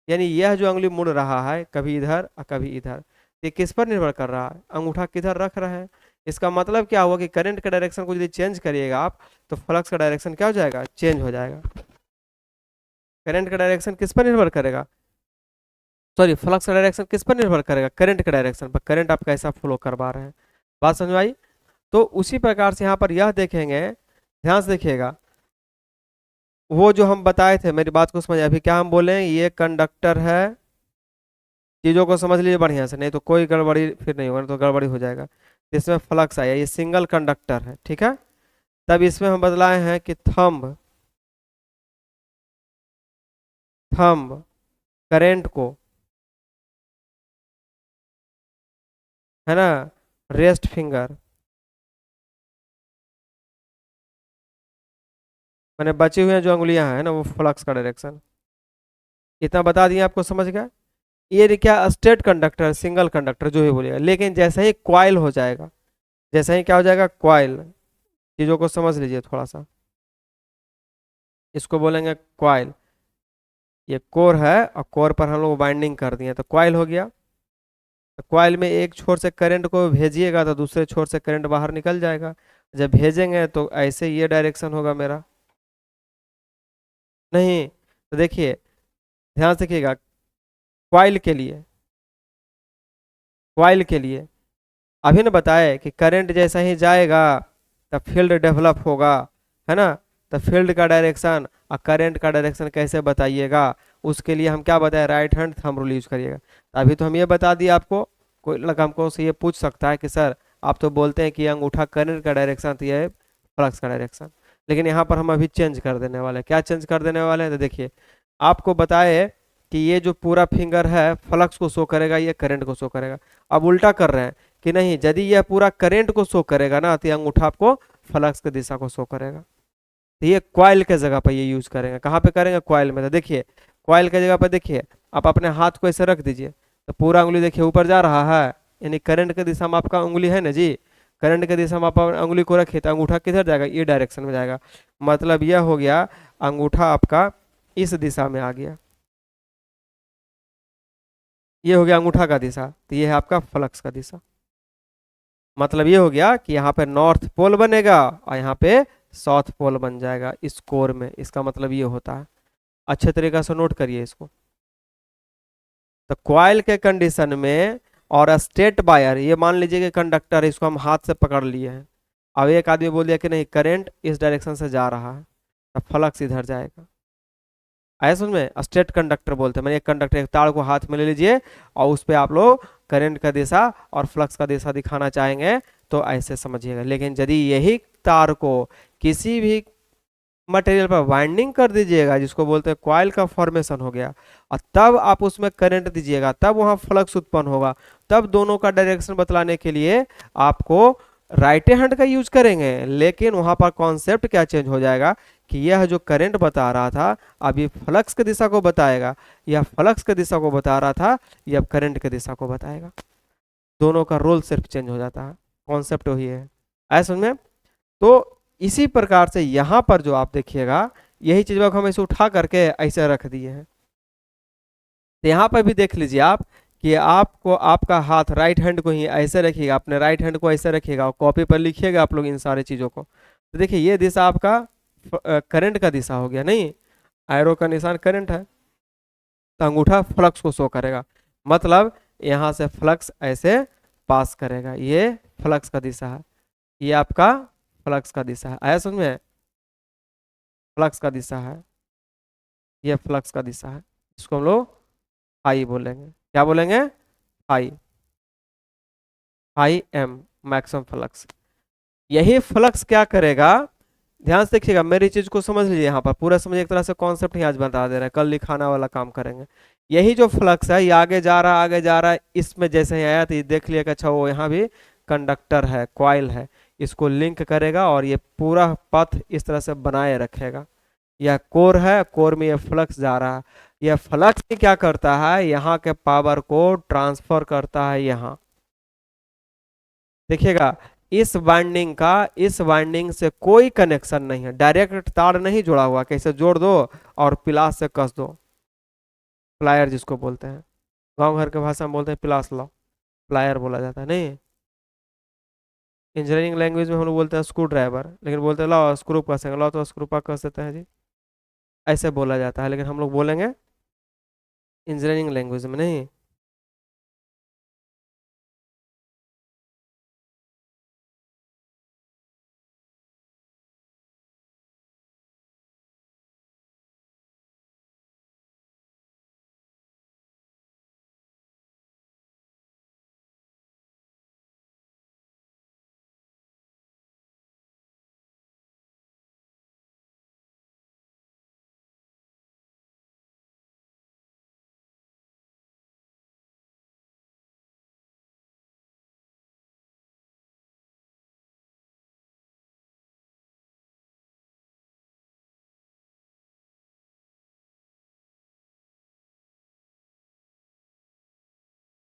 यानी यह जो अंगुली मुड़ रहा है कभी इधर और कभी इधर, ये किस पर निर्भर कर रहा है, अंगूठा किधर रख रहे हैं। इसका मतलब क्या हुआ कि करंट का डायरेक्शन को यदि चेंज करिएगा आप, तो फ्लक्स का डायरेक्शन क्या हो जाएगा, चेंज हो जाएगा। करंट का डायरेक्शन किस पर निर्भर करेगा, सॉरी फ्लक्स का डायरेक्शन किस पर निर्भर करेगा, करंट के डायरेक्शन पर, करंट आप कैसा फ्लो करवा रहे हैं। बात समझ आई। तो उसी प्रकार से यहाँ पर यह देखेंगे, ध्यान से देखिएगा, वो जो हम बताए थे, मेरी बात को समझिए, अभी क्या हम बोले, ये कंडक्टर है, चीजों को समझ लीजिए बढ़िया से, नहीं तो कोई गड़बड़ी फिर नहीं होगा, तो गड़बड़ी हो जाएगा। इसमें फ्लक्स आया, ये सिंगल कंडक्टर है, ठीक है। तब इसमें हम बदलाए हैं कि थंब, थंब करेंट को, है ना, रेस्ट फिंगर, मैंने बची हुई जो अंगुलियां हैं ना वो फ्लक्स का डायरेक्शन, इतना बता दिया आपको, समझ गया। ये क्या स्ट्रेट कंडक्टर, सिंगल कंडक्टर जो ही बोलिएगा, लेकिन जैसे ही क्वाइल हो जाएगा, जैसे ही क्या हो जाएगा, क्वाइल, चीजों को समझ लीजिए थोड़ा सा, इसको बोलेंगे क्वाइल। ये कोर है और कोर पर हम लोग बाइंडिंग कर दिए तो क्वाइल हो गया। तो क्वाइल में एक छोर से करंट को भेजिएगा तो दूसरे छोर से करंट बाहर निकल जाएगा, जब भेजेंगे तो ऐसे ये डायरेक्शन होगा मेरा, नहीं तो देखिए ध्यान से देखिएगा, क्वाइल के लिए, क्वाइल के लिए अभी ना बताए कि करंट जैसा ही जाएगा तब फील्ड डेवलप होगा, है ना। तो फील्ड का डायरेक्शन और करंट का डायरेक्शन कैसे बताइएगा, उसके लिए हम क्या बताए, right hand thumb rule use करिएगा। तो अभी तो हम ये बता दिए आपको, कोई लगा हमको से ये पूछ सकता है कि सर आप तो बोलते हैं कि अंगूठा करंट का डायरेक्शन, तो ये फ्लक्स का डायरेक्शन, लेकिन यहाँ पर हम अभी चेंज कर देने वाले हैं। क्या चेंज कर देने वाले हैं, तो देखिए आपको बताए कि ये जो पूरा फिंगर है फ्लक्स को शो करेगा, ये करंट को शो करेगा। अब उल्टा कर रहे हैं कि नहीं, यदि यह पूरा करंट को शो करेगा ना, तो अंगूठा आपको फ्लक्स की दिशा को शो करेगा। तो ये क्वाइल के जगह पर ये यूज करेंगे, कहाँ पे करेंगे, क्वाइल में। तो देखिए क्वाइल के जगह पर देखिए, आप अपने हाथ को ऐसे रख दीजिए तो पूरा उंगली देखिए ऊपर जा रहा है, यानी करंट की दिशा में आपका उंगली है ना जी, करंट की दिशा में आप उंगली को रखिए तो अंगूठा किधर जाएगा, ये डायरेक्शन में जाएगा। मतलब यह हो गया, अंगूठा आपका इस दिशा में आ गया, ये हो गया अंगूठा का दिशा, तो ये है आपका फ्लक्स का दिशा। मतलब ये हो गया कि यहाँ पे नॉर्थ पोल बनेगा और यहाँ पे साउथ पोल बन जाएगा इस कोर में, इसका मतलब ये होता है। अच्छे तरीके से नोट करिए इसको। तो क्वाइल के कंडीशन में और स्ट्रेट वायर, ये मान लीजिए कि कंडक्टर है, इसको हम हाथ से पकड़ लिए हैं, अब एक आदमी बोल दिया कि नहीं करंट इस डायरेक्शन से जा रहा है, तो फ्लक्स इधर जाएगा। आया समझ में, स्ट्रेट कंडक्टर बोलते हैं। मैंने एक कंडक्टर, एक तार को हाथ में ले लीजिए और उस पर आप लोग करंट का दिशा और फ्लक्स का दिशा दिखाना चाहेंगे तो ऐसे समझिएगा। लेकिन यदि यही तार को किसी भी मटेरियल पर वाइंडिंग कर दीजिएगा, जिसको बोलते हैं कॉइल का फॉर्मेशन हो गया, और तब आप उसमें करंट दीजिएगा, तब वहां फ्लक्स उत्पन्न होगा। तब दोनों का डायरेक्शन बतलाने के लिए आपको राइट हैंड का यूज करेंगे, लेकिन वहां पर कॉन्सेप्ट क्या चेंज हो जाएगा कि यह जो करंट बता रहा था अभी फ्लक्स की दिशा को बताएगा, यह फ्लक्स की दिशा को बता रहा था, यह अब करंट की दिशा को बताएगा। दोनों का रोल सिर्फ चेंज हो जाता है, कॉन्सेप्ट वही है। ऐसा समझ में? तो इसी प्रकार से यहां पर जो आप देखिएगा, यही चीज हम ऐसे उठा करके ऐसे रख दिए हैं। तो यहाँ पर भी देख लीजिए आप कि आपको आपका हाथ राइट हैंड को ही ऐसे रखिएगा, अपने राइट हैंड को ऐसे रखिएगा और कॉपी पर लिखिएगा आप लोग इन सारी चीजों को। तो देखिए ये दिशा आपका करंट का दिशा हो गया, नहीं, एरो का निशान करंट है, तो अंगूठा फ्लक्स को शो करेगा, मतलब यहाँ से फ्लक्स ऐसे पास करेगा, ये फ्लक्स का दिशा है, ये आपका फ्लक्स का दिशा है। आया समझ में? फ्लक्स का दिशा है, ये फ्लक्स का दिशा है, इसको हम लोग आई बोलेंगे। क्या बोलेंगे? आई, आई एम मैक्सिमम फ्लक्स। यही फ्लक्स क्या करेगा, ध्यान से देखिएगा, मेरी चीज को समझ लीजिए, यहाँ पर पूरा समझ, एक तरह से कॉन्सेप्ट ही आज बता दे रहे हैं, कल लिखाना वाला काम करेंगे। यही जो फ्लक्स है ये आगे जा रहा है, आगे जा रहा है, इसमें जैसे ही आया तो ये देख लिया कि अच्छा वो यहाँ भी कंडक्टर है, कॉइल है, इसको लिंक करेगा और ये पूरा पथ इस तरह से बनाए रखेगा। यह कोर है, कोर में यह फ्लक्स जा रहा है, यह फ्लक्स ही क्या करता है, यहाँ के पावर को ट्रांसफर करता है यहाँ। देखिएगा, इस वाइंडिंग का इस वाइंडिंग से कोई कनेक्शन नहीं है, डायरेक्ट तार नहीं जुड़ा हुआ, कैसे जोड़ दो और पिलास से कस दो, प्लायर जिसको बोलते हैं, गांव घर के भाषा में बोलते हैं पिलास लाओ, प्लायर बोला जाता है, नहीं, इंजीनियरिंग लैंग्वेज में हम लोग बोलते हैं स्क्रू ड्राइवर, लेकिन बोलते हैं लाओ स्क्रू कसेंगे, लाओ तो स्क्रू पा कस देते हैं जी, ऐसे बोला जाता है, लेकिन हम लोग बोलेंगे इंजीनियरिंग लैंग्वेज में, नहीं।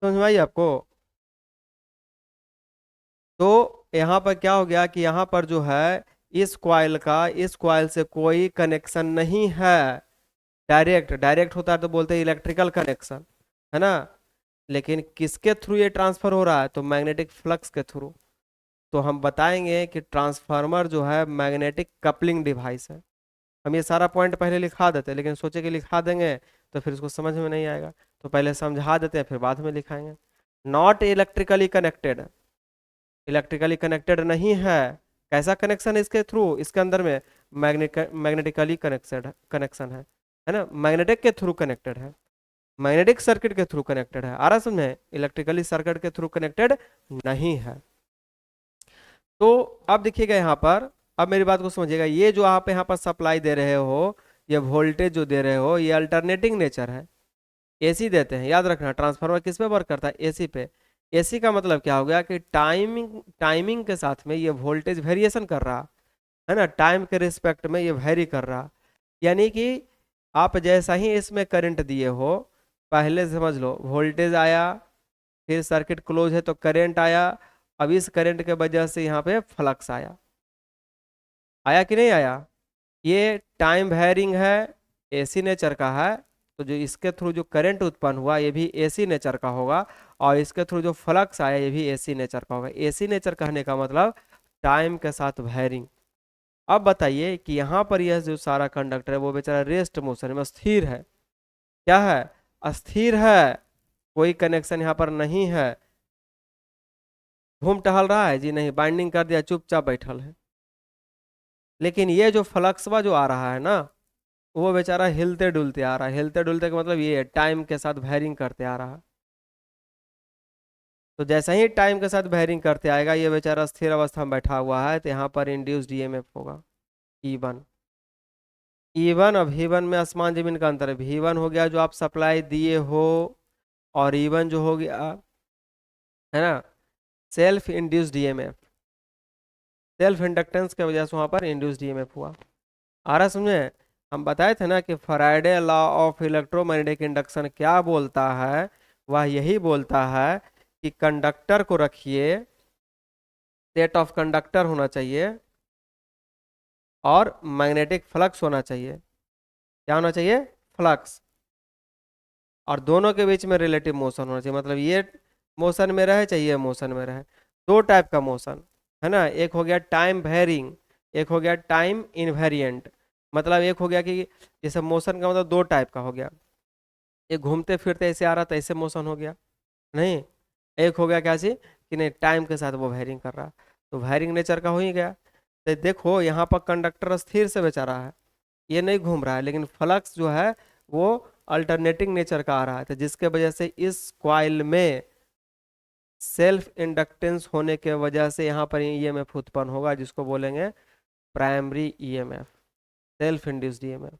समझ में आई आपको? तो यहाँ पर क्या हो गया कि यहाँ पर जो है इस कॉइल से कोई कनेक्शन नहीं है, डायरेक्ट, डायरेक्ट होता है तो बोलते हैं इलेक्ट्रिकल कनेक्शन, है ना, लेकिन किसके थ्रू ये ट्रांसफर हो रहा है, तो मैग्नेटिक फ्लक्स के थ्रू। तो हम बताएंगे कि ट्रांसफार्मर जो है मैग्नेटिक कपलिंग डिवाइस है। हम ये सारा पॉइंट पहले लिखा देते हैं, लेकिन सोचे कि लिखा देंगे तो फिर उसको समझ में नहीं आएगा, तो पहले समझा देते हैं फिर बाद में लिखाएंगे। Not electrically connected, electrically connected नहीं है। कैसा कनेक्शन है इसके थ्रू, इसके अंदर में मैग्नेटिकली कनेक्टेड कनेक्शन है ना, मैग्नेटिक के थ्रू कनेक्टेड है, मैग्नेटिक सर्किट के थ्रू कनेक्टेड है, आ रहा समझ में, इलेक्ट्रिकली सर्किट के थ्रू कनेक्टेड नहीं है। तो अब देखिएगा यहाँ पर, अब मेरी बात को समझिएगा, ये जो आप यहाँ पर सप्लाई दे रहे हो, ये वोल्टेज जो दे रहे हो, ये अल्टरनेटिंग नेचर है, एसी देते हैं, याद रखना, ट्रांसफार्मर किस पे वर्क करता है, एसी पे। एसी का मतलब क्या हो गया कि टाइमिंग टाइमिंग के साथ में ये वोल्टेज वेरिएशन कर रहा है ना, टाइम के रिस्पेक्ट में ये वेरी कर रहा, यानी कि आप जैसा ही इसमें करंट दिए हो, पहले समझ लो वोल्टेज आया, फिर सर्किट क्लोज है तो करंट आया, अब इस करंट के वजह से यहाँ पे फ्लक्स आया, आया कि नहीं आया, ये टाइम वेरिंग है, एसी नेचर का है, तो जो इसके थ्रू जो करंट उत्पन्न हुआ ये भी एसी नेचर का होगा, और इसके थ्रू जो फ्लक्स आया ये भी एसी नेचर का होगा। एसी नेचर कहने का मतलब टाइम के साथ वेरिंग। अब बताइए कि यहाँ पर यह जो सारा कंडक्टर है वो बेचारा रेस्ट मोशन में स्थिर है, क्या है, अस्थिर है, कोई कनेक्शन यहाँ पर नहीं है, घूम टहल रहा है जी नहीं, बाइंडिंग कर दिया चुपचाप बैठल है। लेकिन ये जो फ्लक्सवा जो आ रहा है ना, वो बेचारा हिलते डुलते आ रहा है, हिलते डुलते का मतलब ये टाइम के साथ वेरिंग करते आ रहा है। तो जैसे ही टाइम के साथ वेरिंग करते आएगा, ये बेचारा स्थिर अवस्था में बैठा हुआ है, तो यहाँ पर इंड्यूस्ड ईएमएफ होगा E1। E1 और V1 में आसमान जमीन का अंतर है। V1 हो गया जो आप सप्लाई दिए हो, और E1 जो हो गया, है ना, self induced EMF. Self inductance की वजह से वहां पर इंड्यूस्ड ईएमएफ हुआ। आ रहा समझे? हम बताए थे ना कि Faraday law of electromagnetic induction क्या बोलता है, वह यही बोलता है कि कंडक्टर को रखिए, स्टेट ऑफ कंडक्टर होना चाहिए, और मैग्नेटिक फ्लक्स होना चाहिए। क्या होना चाहिए? फ्लक्स। और दोनों के बीच में रिलेटिव मोशन होना चाहिए, मतलब ये मोशन में रहे चाहिए मोशन में रहे। दो टाइप का मोशन है ना, एक हो गया टाइम वेरिंग, एक हो गया टाइम इनवेरिएंट। मतलब एक हो गया कि जैसे मोशन का मतलब दो टाइप का हो गया, एक घूमते फिरते ऐसे आ रहा था, ऐसे मोशन हो गया, नहीं। एक हो गया क्या चीज कि नहीं, टाइम के साथ वो वेरिंग कर रहा है, तो वेरिंग नेचर का हो ही गया। तो देखो यहाँ पर कंडक्टर स्थिर से बेचा रहा है, ये नहीं घूम रहा है, लेकिन फ्लक्स जो है वो अल्टरनेटिंग नेचर का आ रहा है, तो जिसके वजह से इस क्वाइल में सेल्फ इंडक्टेंस होने के वजह से यहाँ पर ईएमएफ उत्पन्न होगा, जिसको बोलेंगे primary EMF, self induced EMF.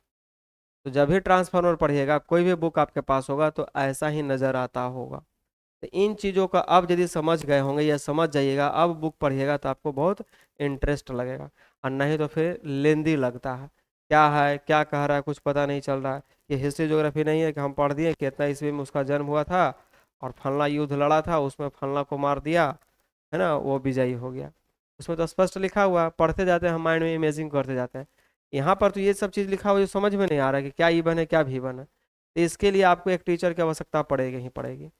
तो जब भी ट्रांसफार्मर पढ़िएगा, कोई भी बुक आपके पास होगा तो ऐसा ही नजर आता होगा। तो इन चीज़ों का अब यदि समझ गए होंगे या समझ जाइएगा, अब बुक पढ़िएगा तो आपको बहुत इंटरेस्ट लगेगा, और नहीं तो फिर लेंदी लगता है क्या कह रहा है, कुछ पता नहीं चल रहा है। ये हिस्ट्री ज्योग्राफी नहीं है कि हम पढ़ दिए कि इतना ईस्वी में उसका जन्म हुआ था, और फलना युद्ध लड़ा था, उसमें फलना को मार दिया, है ना, वो विजयी हो गया। उसमें तो स्पष्ट लिखा हुआ है, पढ़ते जाते हैं हम, माइंड में इमेजिंग करते जाते हैं। यहाँ पर तो ये सब चीज़ लिखा हुआ जो समझ में नहीं आ रहा है कि क्या ई बन है क्या भी बन है। तो इसके लिए आपको एक टीचर की आवश्यकता पड़ेगी ही पड़ेगी।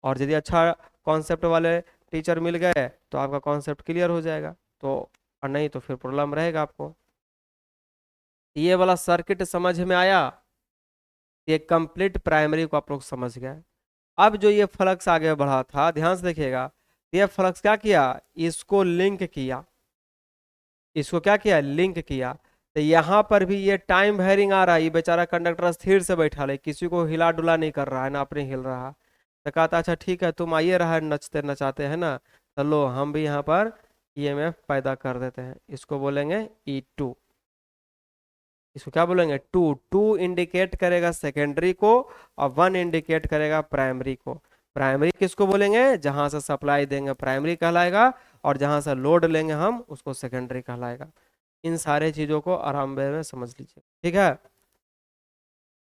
और यदि अच्छा कॉन्सेप्ट वाले टीचर मिल गए तो आपका कॉन्सेप्ट क्लियर हो जाएगा, तो और नहीं तो फिर प्रॉब्लम रहेगा आपको। ये वाला सर्किट समझ में आया? ये कंप्लीट प्राइमरी को आप लोग समझ गए। अब जो ये फ्लक्स आगे बढ़ा था, ध्यान से देखिएगा, ये फ्लक्स क्या किया, इसको लिंक किया, इसको क्या किया, लिंक किया। तो यहाँ पर भी ये टाइम वेरिंग आ रहा है, ये बेचारा कंडक्टर स्थिर से बैठा है, किसी को हिला डुला नहीं कर रहा है ना, अपने हिल रहा है। तो कहता अच्छा ठीक है, तुम आइए रहा नचते नचाते है ना, तो लो हम भी यहाँ पर ईएमएफ पैदा कर देते हैं, इसको बोलेंगे E2। इसको क्या बोलेंगे, टू। टू इंडिकेट करेगा सेकेंडरी को, और वन इंडिकेट करेगा प्राइमरी को। प्राइमरी किसको बोलेंगे, जहां से सप्लाई देंगे प्राइमरी कहलाएगा, और जहां से लोड लेंगे हम उसको सेकेंडरी कहलाएगा। इन सारे चीजों को आराम में समझ लीजिए, ठीक है।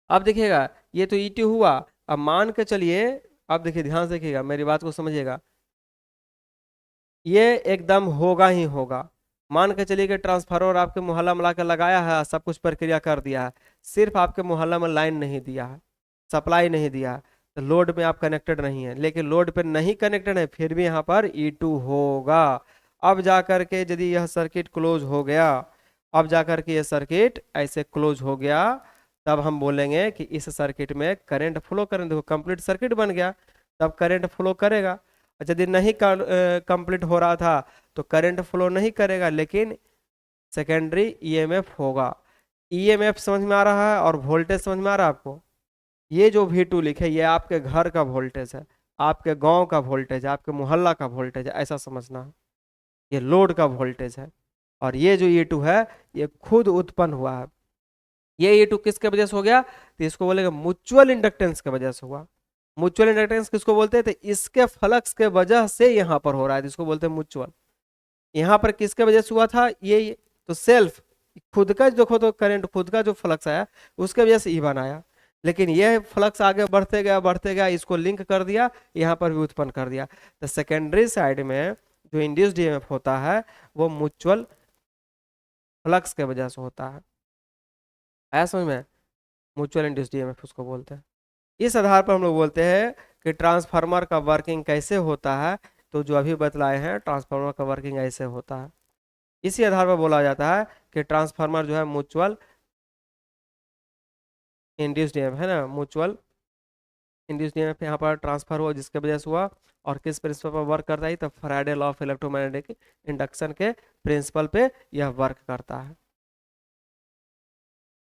अब देखिएगा, ये तो E2 हुआ। अब मान के चलिए, अब देखिए ध्यान से देखिएगा, मेरी बात को समझिएगा, ये एकदम होगा ही होगा। मान के चलिए कि ट्रांसफार्मर आपके मोहल्ला में लाकर लगाया है, सब कुछ प्रक्रिया कर दिया है, सिर्फ आपके मोहल्ला में लाइन नहीं दिया है, सप्लाई नहीं दिया है, तो लोड में आप कनेक्टेड नहीं है, लेकिन लोड पे नहीं कनेक्टेड है, फिर भी यहाँ पर E2 होगा। अब जा कर के यदि यह सर्किट क्लोज हो गया, अब जा कर के यह सर्किट ऐसे क्लोज हो गया, तब हम बोलेंगे कि इस सर्किट में करंट फ्लो करें, देखो कंप्लीट सर्किट बन गया, तब करंट फ्लो करेगा। और यदि नहीं कंप्लीट हो रहा था तो करंट फ्लो नहीं करेगा, लेकिन सेकेंडरी ईएमएफ होगा। ईएमएफ समझ में आ रहा है, और वोल्टेज समझ में आ रहा है आपको? ये जो V2 लिखे, ये आपके घर का वोल्टेज है, आपके गांव का वोल्टेज है, आपके मोहल्ला का वोल्टेज है, ऐसा समझना है। ये लोड का वोल्टेज है। और ये जो E2 है, ये खुद उत्पन्न हुआ है। ये E2 किसके वजह से हो गया, तो इसको बोलेंगे म्यूचुअल इंडक्टेंस के वजह से हुआ। म्यूचुअल इंडक्टेंस किसको बोलते हैं, तो इसके फ्लक्स के वजह से यहाँ पर हो रहा है, तो इसको बोलते हैं म्यूचुअल। यहाँ पर किसके वजह से हुआ था, ये तो सेल्फ, खुद का देखो तो करंट, खुद का जो फ्लक्स आया उसके वजह से E1 आया। लेकिन यह फ्लक्स आगे बढ़ते गया, इसको लिंक कर दिया, यहाँ पर भी उत्पन्न कर दिया। तो सेकेंडरी साइड में जो इंड्यूस्ड ईएमएफ होता है, वो म्यूचुअल फ्लक्स के वजह से होता है। आया समझ में? म्यूचुअल इंड्यूस्ड ईएमएफ उसको बोलते हैं। इस आधार पर हम लोग बोलते हैं कि ट्रांसफार्मर का वर्किंग कैसे होता है, तो जो अभी बतलाए हैं ट्रांसफार्मर का वर्किंग ऐसे होता है। इसी आधार पर बोला जाता है कि ट्रांसफार्मर जो है म्यूचुअल इंड्यूस्ड ईएमएफ है ना, म्यूचुअल इंड्यूस्ड ईएमएफ यहाँ पर ट्रांसफर हुआ, जिसके वजह से हुआ। और किस प्रिंसिपल पर वर्क करता है, तब Faraday law of electromagnetic induction के प्रिंसिपल पे यह वर्क करता है।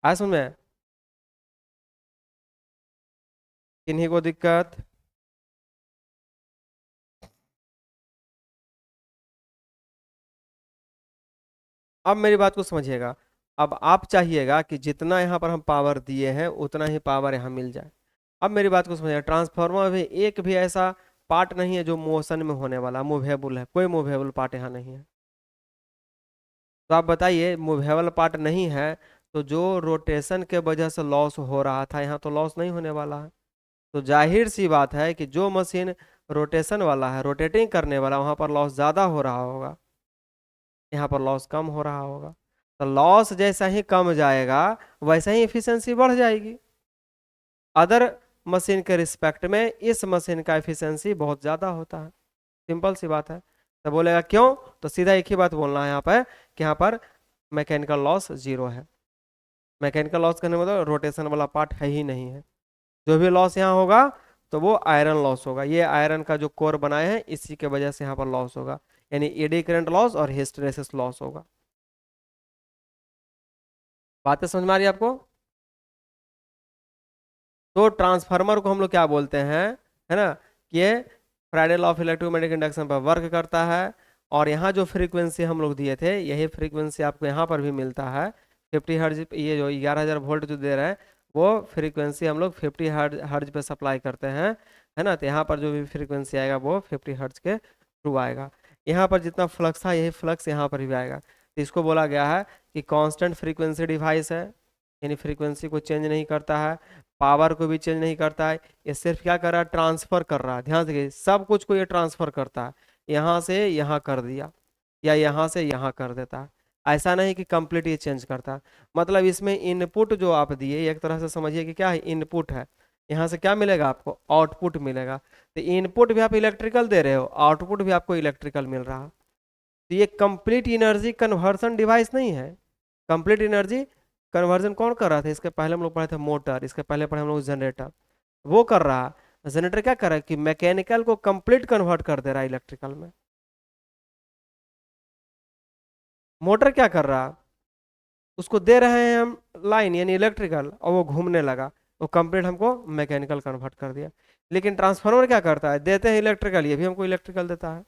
आज समझ में? किन्हीं को दिक्कत? अब मेरी बात को समझिएगा। अब आप चाहिएगा कि जितना यहाँ पर हम पावर दिए हैं उतना ही पावर यहाँ मिल जाए। अब मेरी बात को समझिए, ट्रांसफार्मर में एक भी ऐसा पार्ट नहीं है जो मोशन में होने वाला, मूवेबल है, कोई मूवेबल पार्ट यहाँ नहीं है। तो आप बताइए, मूवेबल पार्ट नहीं है तो जो रोटेशन के वजह से लॉस हो रहा था यहाँ तो लॉस नहीं होने वाला है। तो जाहिर सी बात है कि जो मशीन रोटेशन वाला है, रोटेटिंग करने वाला, वहां पर लॉस ज्यादा हो रहा होगा, यहाँ पर लॉस कम हो रहा होगा। तो लॉस जैसा ही कम जाएगा वैसा ही एफिशिएंसी बढ़ जाएगी। अदर मशीन के रिस्पेक्ट में इस मशीन का एफिशिएंसी बहुत ज्यादा होता है। सिंपल सी बात है। तो बोलेगा क्यों, तो सीधा एक ही बात बोलना है यहाँ पर कि यहाँ पर मैकेनिकल लॉस जीरो है। मैकेनिकल लॉस करने में मतलब रोटेशन वाला पार्ट है ही नहीं है। जो भी लॉस यहाँ होगा तो वो आयरन लॉस होगा, ये आयरन का जो कोर बनाए हैं इसी के वजह से यहाँ पर लॉस होगा, यानी एडी करंट लॉस और हिस्टैरिसीस लॉस होगा। बातें समझ में आ रही है आपको? तो ट्रांसफार्मर को हम लोग क्या बोलते हैं, है ना, कि ये Friday law of electromagnetic induction पर वर्क करता है। और यहाँ जो फ्रीक्वेंसी हम लोग दिए थे यही फ्रीक्वेंसी आपको यहाँ पर भी मिलता है। 50 हर्ज, ये जो 11,000 वोल्ट जो दे रहे हैं वो फ्रीक्वेंसी हम लोग 50 हर्ज पे सप्लाई करते हैं, है ना। तो यहाँ पर जो भी फ्रीक्वेंसी आएगा वो 50 हर्ज के थ्रू आएगा। यहाँ पर जितना फ्लक्स था यही फ्लक्स यहाँ पर भी आएगा। तो इसको बोला गया है कि कांस्टेंट फ्रीक्वेंसी डिवाइस है, यानी फ्रीक्वेंसी को चेंज नहीं करता है, पावर को भी चेंज नहीं करता है, ये सिर्फ क्या कर रहा है, ट्रांसफर कर रहा है। ध्यान से, सब कुछ को ये ट्रांसफर करता है, यहाँ से यहाँ कर दिया या यहाँ से यहाँ कर देता है। ऐसा नहीं कि कंप्लीट ये चेंज करता है। मतलब इसमें इनपुट जो आप दिए एक तरह से समझिए कि क्या है, इनपुट है, यहाँ से क्या मिलेगा आपको, आउटपुट मिलेगा। तो इनपुट भी आप इलेक्ट्रिकल दे रहे हो, आउटपुट भी आपको इलेक्ट्रिकल मिल रहा है। तो ये कंप्लीट एनर्जी कन्वर्सन डिवाइस नहीं है। कंप्लीट एनर्जी कन्वर्जन कौन कर रहा था, इसके पहले हम लोग पढ़े थे मोटर, इसके पहले पढ़े हम लोग जनरेटर, वो कर रहा है। जनरेटर क्या कर रहा है कि मैकेनिकल को कंप्लीट कन्वर्ट कर दे रहा है इलेक्ट्रिकल में। मोटर क्या कर रहा है, उसको दे रहे हैं हम लाइन यानी इलेक्ट्रिकल और वो घूमने लगा, वो कंप्लीट हमको मैकेनिकल कन्वर्ट कर दिया। लेकिन ट्रांसफार्मर क्या करता है, देते हैं इलेक्ट्रिकल, ये भी हमको इलेक्ट्रिकल देता है।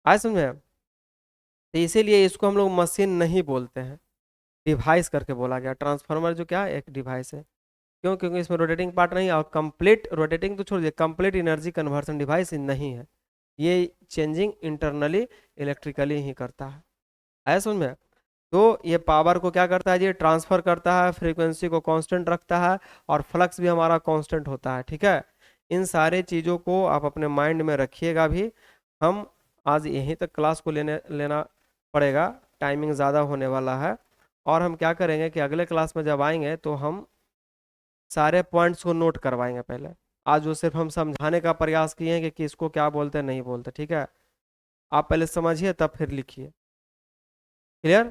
आए समझ में? तो इसीलिए इसको हम लोग मशीन नहीं बोलते हैं, डिवाइस करके बोला गया। ट्रांसफार्मर जो क्या है, एक डिवाइस है। क्यों? क्योंकि इसमें रोटेटिंग पार्ट नहीं है और कंप्लीट रोटेटिंग तो छोड़ कंप्लीट एनर्जी कन्वर्सन डिवाइस नहीं है। ये चेंजिंग इंटरनली इलेक्ट्रिकली ही करता है समझ में? तो ये पावर को क्या करता है, ये ट्रांसफर करता है, फ्रीक्वेंसी को कांस्टेंट रखता है और फ्लक्स भी हमारा कांस्टेंट होता है। ठीक है, इन सारे चीज़ों को आप अपने माइंड में रखिएगा भी। हम आज यहीं तक क्लास को लेना पड़ेगा, टाइमिंग ज़्यादा होने वाला है। और हम क्या करेंगे कि अगले क्लास में जब आएंगे तो हम सारे पॉइंट्स को नोट करवाएंगे पहले। आज वो सिर्फ हम समझाने का प्रयास किए हैं कि किसको क्या बोलते हैं नहीं बोलते। ठीक है, आप पहले समझिए तब फिर लिखिए। क्लियर?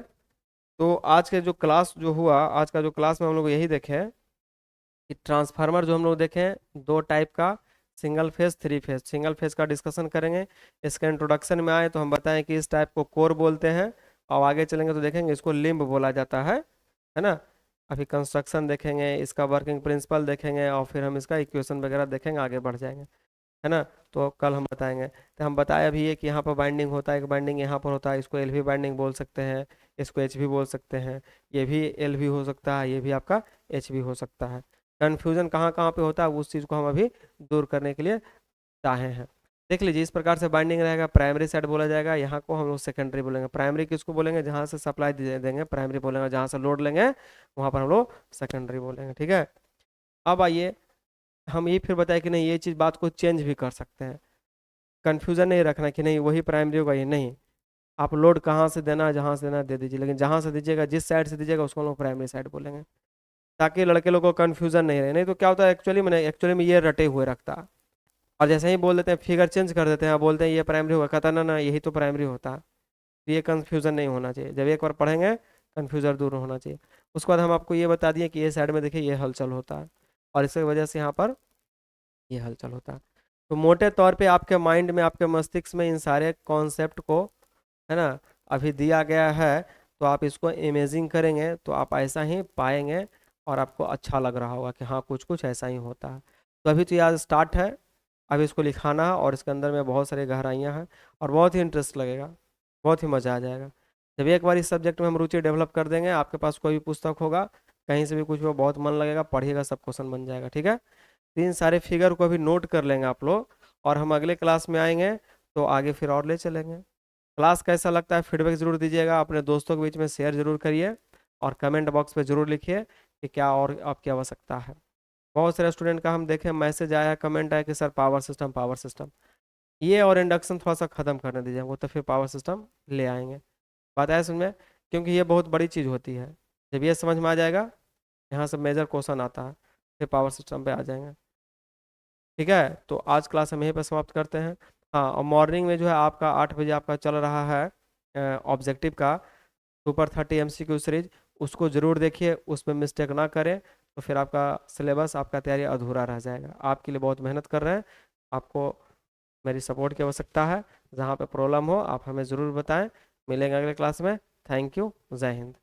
तो आज के जो क्लास जो हुआ, आज का जो क्लास में हम लोग यही देखे कि ट्रांसफार्मर जो हम लोग देखें दो टाइप का, single phase, three phase. Single phase का डिस्कशन करेंगे। इसका इंट्रोडक्शन में आए तो हम बताएं कि इस टाइप को कोर बोलते हैं, और आगे चलेंगे तो देखेंगे इसको लिम्ब बोला जाता है ना। अभी कंस्ट्रक्शन देखेंगे, इसका वर्किंग प्रिंसिपल देखेंगे और फिर हम इसका इक्वेशन वगैरह देखेंगे, आगे बढ़ जाएंगे, है ना। तो कल हम बताएंगे। तो हम बताया भी है कि यहाँ पर बाइंडिंग होता है, एक बाइंडिंग यहाँ पर होता है, इसको एल भी बाइंडिंग बोल सकते हैं, इसको एच भी बोल सकते हैं, ये भी एल भी हो सकता है, ये भी आपका एच भी हो सकता है। कन्फ्यूजन कहाँ कहाँ पे होता है उस चीज़ को हम अभी दूर करने के लिए चाहे हैं। देख लीजिए, इस प्रकार से बाइंडिंग रहेगा, प्राइमरी साइड बोला जाएगा, यहाँ को हम लोग सेकेंडरी बोलेंगे। प्राइमरी किसको बोलेंगे, जहाँ से सप्लाई देंगे प्राइमरी बोलेंगे, जहाँ से लोड लेंगे वहाँ पर हम लोग सेकेंडरी बोलेंगे। ठीक है, अब आइए हम ये फिर बताए कि नहीं ये चीज़ बात को चेंज भी कर सकते हैं। कन्फ्यूजन नहीं रखना कि नहीं वही प्राइमरी होगा, ये नहीं। आप लोड कहाँ से देना, जहाँ से देना दे दीजिए, लेकिन जहाँ से दीजिएगा, जिस साइड से दीजिएगा उसको हम लोग प्राइमरी साइड बोलेंगे, ताकि लड़के लोगों को कन्फ्यूजन नहीं रहे। नहीं तो क्या होता है एक्चुअली में ये रटे हुए रखता है, और जैसे ही बोल देते हैं फिगर चेंज कर देते हैं, बोलते हैं ये प्राइमरी होगा, कहता ना ना यही तो प्राइमरी होता है। तो ये कन्फ्यूजन नहीं होना चाहिए, जब एक बार पढ़ेंगे कन्फ्यूजन दूर होना चाहिए। उसके बाद हम आपको ये बता दिए कि ये साइड में देखिए ये हलचल होता है, और इसकी वजह से यहाँ पर ये हलचल होता है। तो मोटे तौर पे आपके माइंड में, आपके मस्तिष्क में इन सारे कॉन्सेप्ट को, है ना, अभी दिया गया है। तो आप इसको इमेजिंग करेंगे तो आप ऐसा ही पाएंगे और आपको अच्छा लग रहा होगा कि हाँ कुछ कुछ ऐसा ही होता है। तो अभी तो ये आज स्टार्ट है, अभी इसको लिखाना है और इसके अंदर में बहुत सारी गहराइयाँ हैं और बहुत ही इंटरेस्ट लगेगा, बहुत ही मज़ा आ जाएगा। जब एक बार इस सब्जेक्ट में हम रुचि डेवलप कर देंगे, आपके पास कोई भी पुस्तक होगा, कहीं से भी कुछ भी बहुत मन लगेगा, पढ़िएगा, सब क्वेश्चन बन जाएगा। ठीक है, तो इन सारे फिगर को अभी नोट कर लेंगे आप लोग, और हम अगले क्लास में आएंगे तो आगे फिर और ले चलेंगे। क्लास कैसा लगता है फीडबैक जरूर दीजिएगा, अपने दोस्तों के बीच में शेयर जरूर करिए, और कमेंट बॉक्स में जरूर लिखिए कि क्या और आपकी आवश्यकता है। बहुत सारे स्टूडेंट का हम देखें मैसेज आया है, कमेंट आया कि sir power system, power system, ये और इंडक्शन थोड़ा सा खत्म करने दीजिए वो, तो फिर पावर सिस्टम ले आएंगे। बात है समझ में, क्योंकि ये बहुत बड़ी चीज़ होती है। जब ये समझ में आ जाएगा, यहाँ से मेजर क्वेश्चन आता है, फिर पावर सिस्टम पे आ जाएंगे। ठीक है, तो आज क्लास हम यहीं पर समाप्त करते हैं। हाँ, और मॉर्निंग में जो है आपका 8 बजे आपका चल रहा है ऑब्जेक्टिव का सुपर 30 MCQ सीरीज, उसको जरूर देखिए, उसमें मिस्टेक ना करें, तो फिर आपका सिलेबस, आपका तैयारी अधूरा रह जाएगा। आपके लिए बहुत मेहनत कर रहे हैं, आपको मेरी सपोर्ट की आवश्यकता है। जहाँ पे प्रॉब्लम हो आप हमें ज़रूर बताएं। मिलेंगे अगले क्लास में। थैंक यू, जय हिंद।